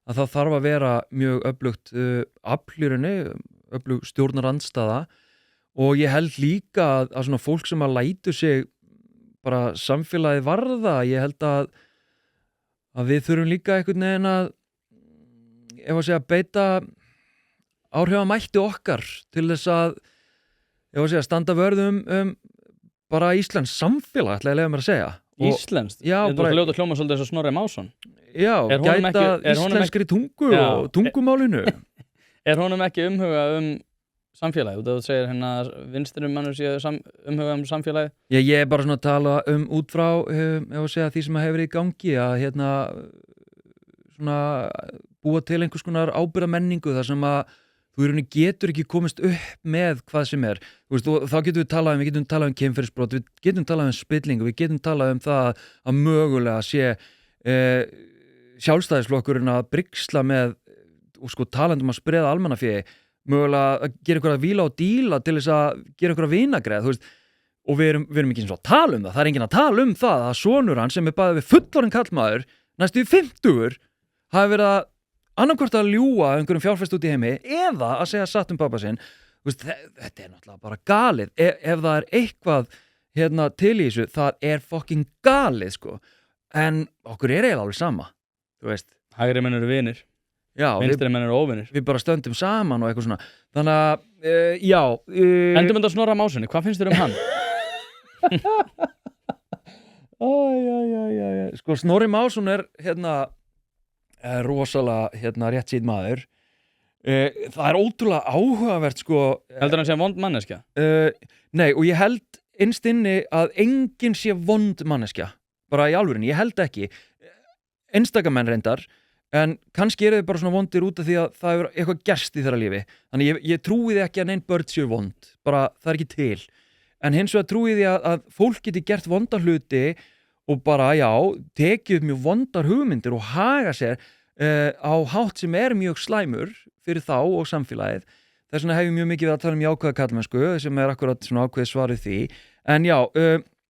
að það þarf að vera mjög öflugt aflýrunni, öflug stjórnarandstaða og ég held líka að svona fólk sem að lætur sig bara samfélagið varða, ég held að við þurfum líka einhvern veginn að ef að segja beita áhrifamætti okkar til þess að standa vörð bara Íslands samfélag, ætla ég að leyfa mér að segja. Íslenskt? Já, bara... Þú hljóta hljóma svolítið eins og Snorri Másson. Já, gæta íslenskri tungu og tungumálinu. Honum ekki umhuga samfélagið? Þú segir hérna vinstrum mannur séu umhuga samfélagið? Já, ég bara svona að tala út frá því sem hefur verið í gangi að svona búa til einhvers konar ábyrgðarmenningu þar sem að þú getur ekki komist upp með hvað sem er. Þú veist, þá getum við talað um kynferðisbrot, við getum talað um spillingu, við getum talað um það að mögulega sé sjálfstæðisflokkurinn að brigsla með og sko talandum að spreða almannafé, mögulega að gera einhverja víla og díla til þess að gera einhverja vinagreð, þú veist, og við erum ekki eins og að tala um það er enginn að tala um það að sonur hann sem bæði við fullorðinn karlmaður, næstu 50 hafi verið að annarkvort að ljúga einhverjum fjárfest út í heimi eða að segja satt um pappa sinn. Þetta náttúrulega bara galið. Ef það eitthvað til í þessu, það fucking galið, sko. En okkur eiginlega alveg sama, þú veist. Hægri menn eru vinir. Já. Vinstri menn eru óvinir. Við bara stöndum saman og eitthvað svona. Þannig að, já. Endum þetta Snorra Másunni, hvað finnst þér um hann? Sko, Snorri Másson rosalega rétt síð maður. Það ótrúlega áhugavert, sko. Heldur hann sé vond manneskja? Nei, og ég held innst inni að enginn sé vond manneskja. Bara í alvörinni, ég held ekki. Einstaka menn reyndar, en kannski þau bara svona vondir út af því að það hefur eitthvað gerst í þeirra lífi. Þannig ég trúi því ekki að neinn börn séu vond. Bara, það ekki til. En hins vegar trúi því að fólk geti gert vonda hluti og bara, já, tekið upp mjög vondar hugmyndir og haga sér á hátt sem mjög slæmur fyrir þá og samfélagið. Þess vegna hef ég mjög mikið við að tala um jákvæða karlmennsku sem akkurat svona ákveðið svarið því. En já,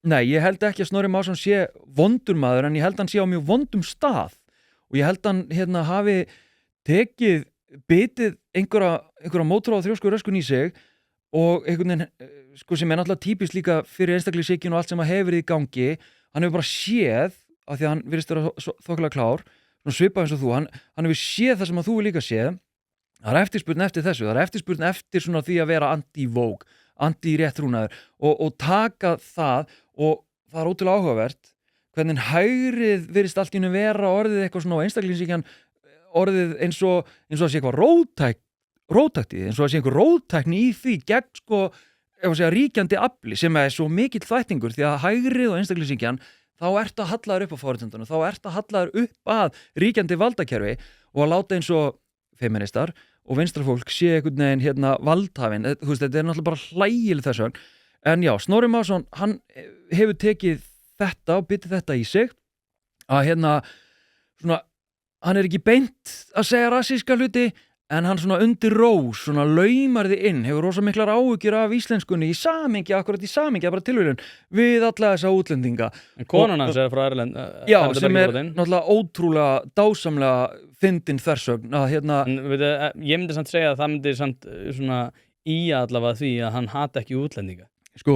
nei, ég held ekki að Snorri Másson sé vondur maður en ég held hann sé á mjög vondum stað og ég held hann hafi bitið einhverja mótor á þrjósku röskun í sig og einhvern veginn, sko, sem náttúrulega típist líka fyrir einstaklingshyggju og allt sem hefur verið í gangi. Hann hefur bara séð, af því að hann virðist vera þokkalega klár, svona svipað eins og þú, hann hefur séð það sem að þú líka séð. Það eftirspurn eftir þessu, það eftirspurn eftir svona því að vera anti-Vogue, anti-réttrúnaður og taka það og það ótrúlega áhugavert hvernig hægrið virðist allt í einu vera orðið eitthvað svona einstaklingshyggjan orðið eins og að sé eitthvað róttækt í því, eins og að sé einhver róttækni í því gegn, sko, ríkjandi afli sem svo mikill þvættingur því að hægrið og einstaklingshyggjan þá ertu að hallaður upp á forréttindunum, þá ertu að hallaður upp að ríkjandi valdakerfi og að láta eins og feministar og vinstrafólk sé einhvern veginn valdhafinn, þú veist, þetta náttúrulega bara hlægileg þess vegna. En já, Snorri Másson, hann hefur tekið þetta og bitið þetta í sig að svona, hann ekki beint að segja rassíska hluti en hann svona undir rós, svona laumar þið inn, hefur rosa miklar áhyggjur af íslenskunni í samingi, bara tilvíðun við alla þessa útlendinga. En konan hans frá Erlend. Já, sem náttúrulega ótrúlega dásamlega fyndin þversögn að ég myndi samt segja að það myndi samt svona allavega því að hann hata ekki útlendinga. Sko,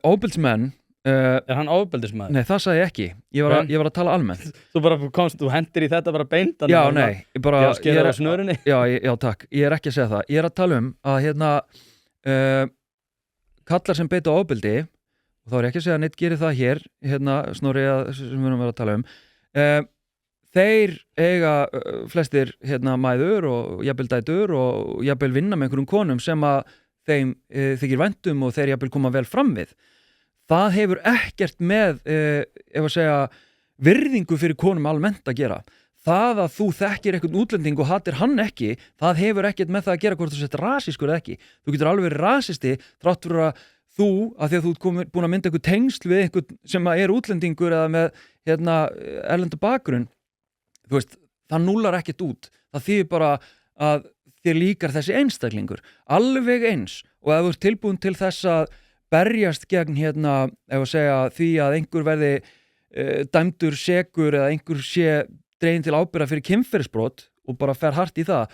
óbildsmenn hann ofbeldismaður? Nei, það sagði ég ekki. Ég var að tala almennt. Þú hendir í þetta bara beint Já, nei, Já, skera á snörunni Já, takk. Ég er ekki að segja það. Ég er að tala að kallar sem beita ofbeldi, og þá er ég ekki að segja að neitt gerir það hér, Snorri sem við erum að vera að tala þeir eiga flestir mæður og jafnvel dætur og jafnvel vinna með einhverjum konum sem að þeim þykir væntum og þeir jafnvel koma vel fram við. Það hefur ekkert með virðingu fyrir konum almennt að gera. Það að þú þekkir einhvern útlending og hatir hann ekki, það hefur ekkert með það að gera hvort þú sett rasískur eða ekki. Þú getur alveg verið rasisti þrátt fyrir að þú, af því að þú ert búin að mynda einhver tengsl við einhvern sem er útlendingur eða með erlendu bakgrunn, þú veist, það núllar ekkert út. Það þýðir bara að þér líkar þessi einstaklingur. Alveg eins. Og ef þú ert tilbúin til þess að berjast gegn því að einhver verði dæmdur sekur eða einhver sé dreginn til ábyrgðar fyrir kynferðisbrot og bara fer hart í það,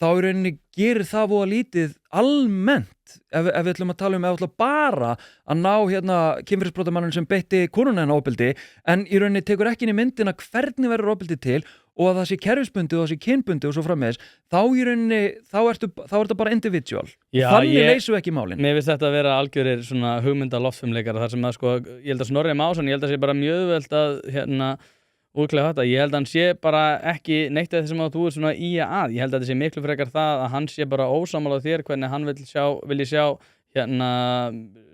þá í rauninni gerir það voða lítið almennt ef við ætlum að tala ef við ætlum bara að ná kynferðisbrotamanninn sem beitti konuna hennar ofbeldi, en í rauninni tekur ekki inn í myndina hvernig verður ofbeldi til og að það sé kerfisbundið og það sé kynbundið og svo framvegis, þá í rauninni þá er þetta bara individual. Já, þannig leysum við ekki málin. Mér finnst þetta að vera algjörir svona hugmyndaloftfimleikar þar sem að ég held að Snorri Másson, ég held að sé bara mjög auðvelt að útlega þetta, ég held að hann sé bara ekki neitt af þessum að þú er svona í að, ég held að þetta sé miklu frekar það að hann sé bara ósammála þér hvernig hann vilji sjá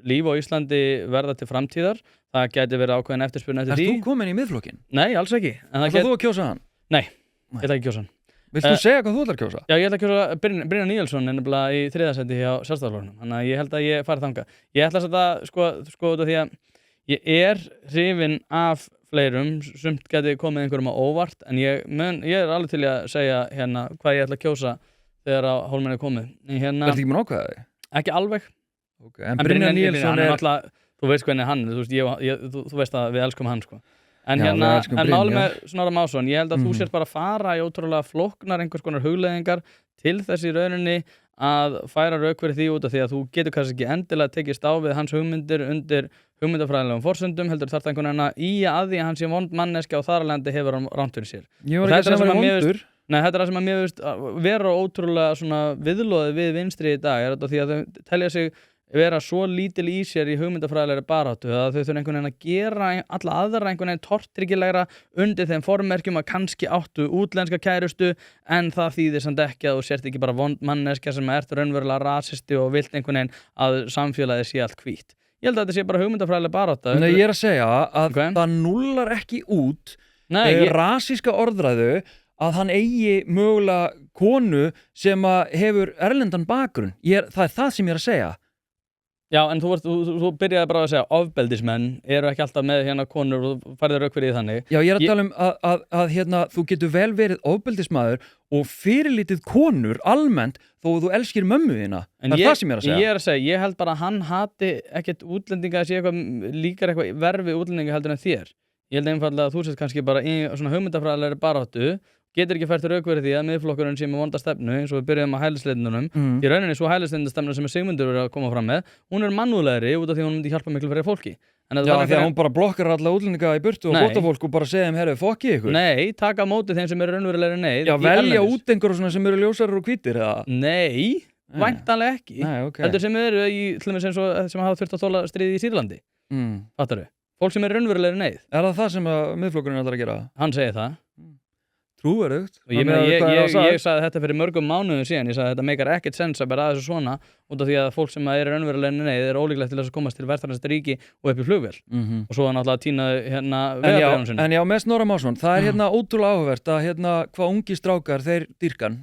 líf á Íslandi verða til framtíðar, það gæti verið ákveðin eftirspurn eftir því. Erst þú komin í Miðflokkinn? Nei, alls ekki. Ætlar þú að kjósa hann? Nei, ég ætla ekki að kjósa hann. Vilt þú segja hvað þú ætlar að kjósa? Já, ég ætla að kjósa Brynjar Níelsson í 3. sæti hjá Sjálfstæðisflokknum, þannig að ég held að ég fari þangað. Ég ætla að setja sko út af því að ég er hrifinn af fleirum, sumt geti komið einhverjum á óvart, en ég er alveg til að segja hvað ég ætla að kjósa þegar á hólmenni er komið. Ertu ekki með ákveða þig? Ekki alveg. Okay. En Brynjar Níelsson er þú veist hvernig hann, þú veist að við elskum hann, sko. En málið með Snorra Másson, ég held að þú sért bara að fara í ótrúlega flóknar einhvers konar hugleiðingar til þess í rauninni að færa rauk fyrir því út af því að þú getur kannski ekki endilega tekist á við hans hugmyndir undir hugmyndafræðilegum forsendum, heldur þarft einhvern veginn að ía að því að hann sé vond manneskja og þar alveg hefur hann rangt fyrir sér. Ég var ekki að segja hann vondur. Nei, þetta er það sem að mér veist vera ótrúlega svona viðloðið við vinstri í dag, er þetta því að þau telja sig vera svo lítil í sér í hugmyndafræðilegri baráttu að þau þurfa einhvern veginn að gera alla aðra einhvern veginn tortryggilegra undir þeim formerkjum að kannski áttu útlenska kærustu, en það þýðir samt ekki að þú sért ekki bara vond manneskja sem ert raunverulega rasisti og vilt einhvern veginn að samfélagið sé allt hvítt. Ég held að þetta sé bara hugmyndafræðileg barátta. Nei, ég er að segja að það núllar ekki út rasíska orðræðu að hann eigi mögulega konu sem hefur erlendan bakgrunn. Það er það sem ég er að segja. Já, en þú byrjaði bara að segja ofbeldismenn eru ekki alltaf með konur og færði rauk fyrir því þannig. Já, ég er að tala um að þú getur vel verið ofbeldismaður og fyrirlítið konur almennt þó að þú elskir mömmu þína. Það er það sem ég er að segja. Ég er að segja, ég held bara að hann hati ekkert útlendinga að sé líkar eitthvað verfi útlendinga heldur en þér. Ég held einfaldlega að þú sett kannski bara í svona hugmyndafræðilegri baráttu, getur ekki fært rauk fyrir því að Miðflokkurinn sé með vonda stefnu eins og við byrjuðum á hælisleitinunum. Í rauninni svo hælisleitindastefna sem Sigmundur er að koma fram með, hún er mannúðlegri út af því hún myndi hjálpa miklu fyrir fólki. Já, þegar hún bara blokkar alla útlendinga í burtu og flóttafólk og bara segja þeim, herru, fokkið ykkur. Nei, taka á móti þeim sem eru raunverulegri neyð. Já, velja út einhverjum svona sem eru ljósarar og hvítir, eða? Nei, væntanlega ekki. Heldur sem eru til dæmis eins og sem hafa þurft að þola stríðið í Sýrlandi. Fattarðu? Fólk sem eru raunverulegri neyð. Er það sem að Miðflokkurinn ætlar að gera? Hann segir það. Trúverðugt. Ég sagði þetta fyrir mörgum mánuðum síðan, ég sagði þetta meikar ekkert sens að bara að þessu svona út af því að fólk sem er raunverulega neyð er ólíklegt til þess að komast til verðfærasta ríki og upp í flugvél. Og svo náttúrulega að tína vegabréfunum sinni. En já, með Snorra Másson, það er ótrúlega áhugavert að hvað ungi strákar þeir dýrkan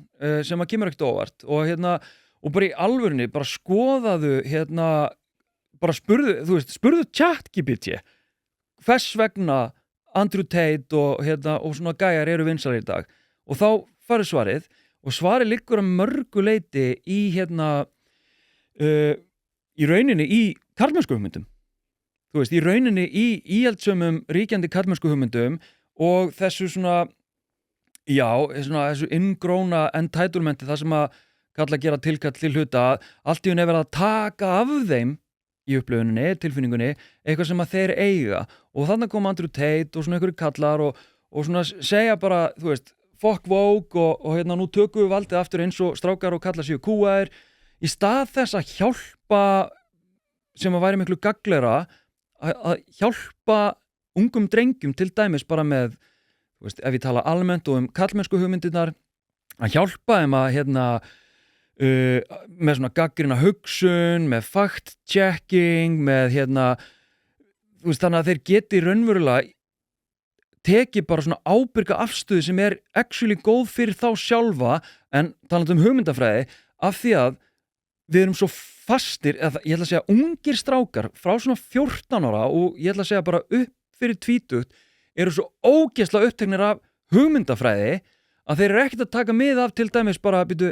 sem að kemur ekkert óvart og bara í alvörunni bara skoðaðu bara spurðu ChatGPT hvers vegna Andrew Tate og svona gæjar eru vinsælir í dag og þá farið svarið og svarið liggur að mörgu leyti í í rauninni í karlmennsku hugmyndum, þú veist, í rauninni í íhaldsömum ríkjandi karlmennsku hugmyndum og þessu svona þessu inngróna entitlementi, það sem að kalla að gera tilkall til hluta, allt í hún er verið að taka af þeim í upplifuninni, tilfinningunni, eitthvað sem að þeir eiga og þannig kom Andrew Tate og svona einhverju kallar og svona segja bara, þú veist, fuck woke og hérna nú tökum við valdið aftur eins og strákar og kallar séu kúaðir í stað þess að hjálpa sem að væri miklu gagnlegra að hjálpa ungum drengjum til dæmis bara með, þú veist, ef ég tala almennt og kallmennsku hugmyndirnar að hjálpa þeim að hérna með svona gagnrýna hugsun, með fact-checking, með hérna, þú veist, þannig að þeir geti raunverulega tekið bara svona ábyrga afstöðu sem actually góð fyrir þá sjálfa en talandi hugmyndafræði af því að við erum svo fastir, ég ætla að segja ungir strákar frá svona 14 ára og ég ætla að segja bara upp fyrir 20 eru svo ógeðslega uppteknir af hugmyndafræði að þeir eru ekkert að taka mið af til dæmis bara býtu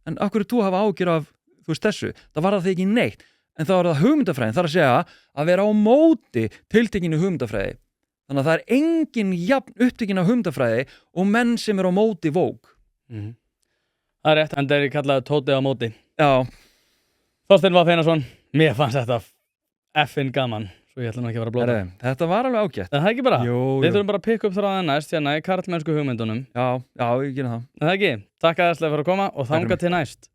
en af hverju þú hafa ágjör af þú veist þessu, það var það ekki neitt en þá það hugmyndafræðin, það að segja að vera á móti tiltekinu hugmyndafræði þannig að það engin jafn upptekin af hugmyndafræði og menn sem á móti woke Það rétt, en þeir kallaði Tóti á móti Já Þorsteinn V. Einarsson, mér fannst þetta effin gaman svo ég ætla nú ekki að vera að blóta Þetta var alveg ágætt En það ekki bara, jú. Við þurfum bara að pikka upp þráðan næst hérna í karlmennsku hugmyndunum Já, ég gera það En það ekki, takk aðeinslega fyrir að koma og þanga til næst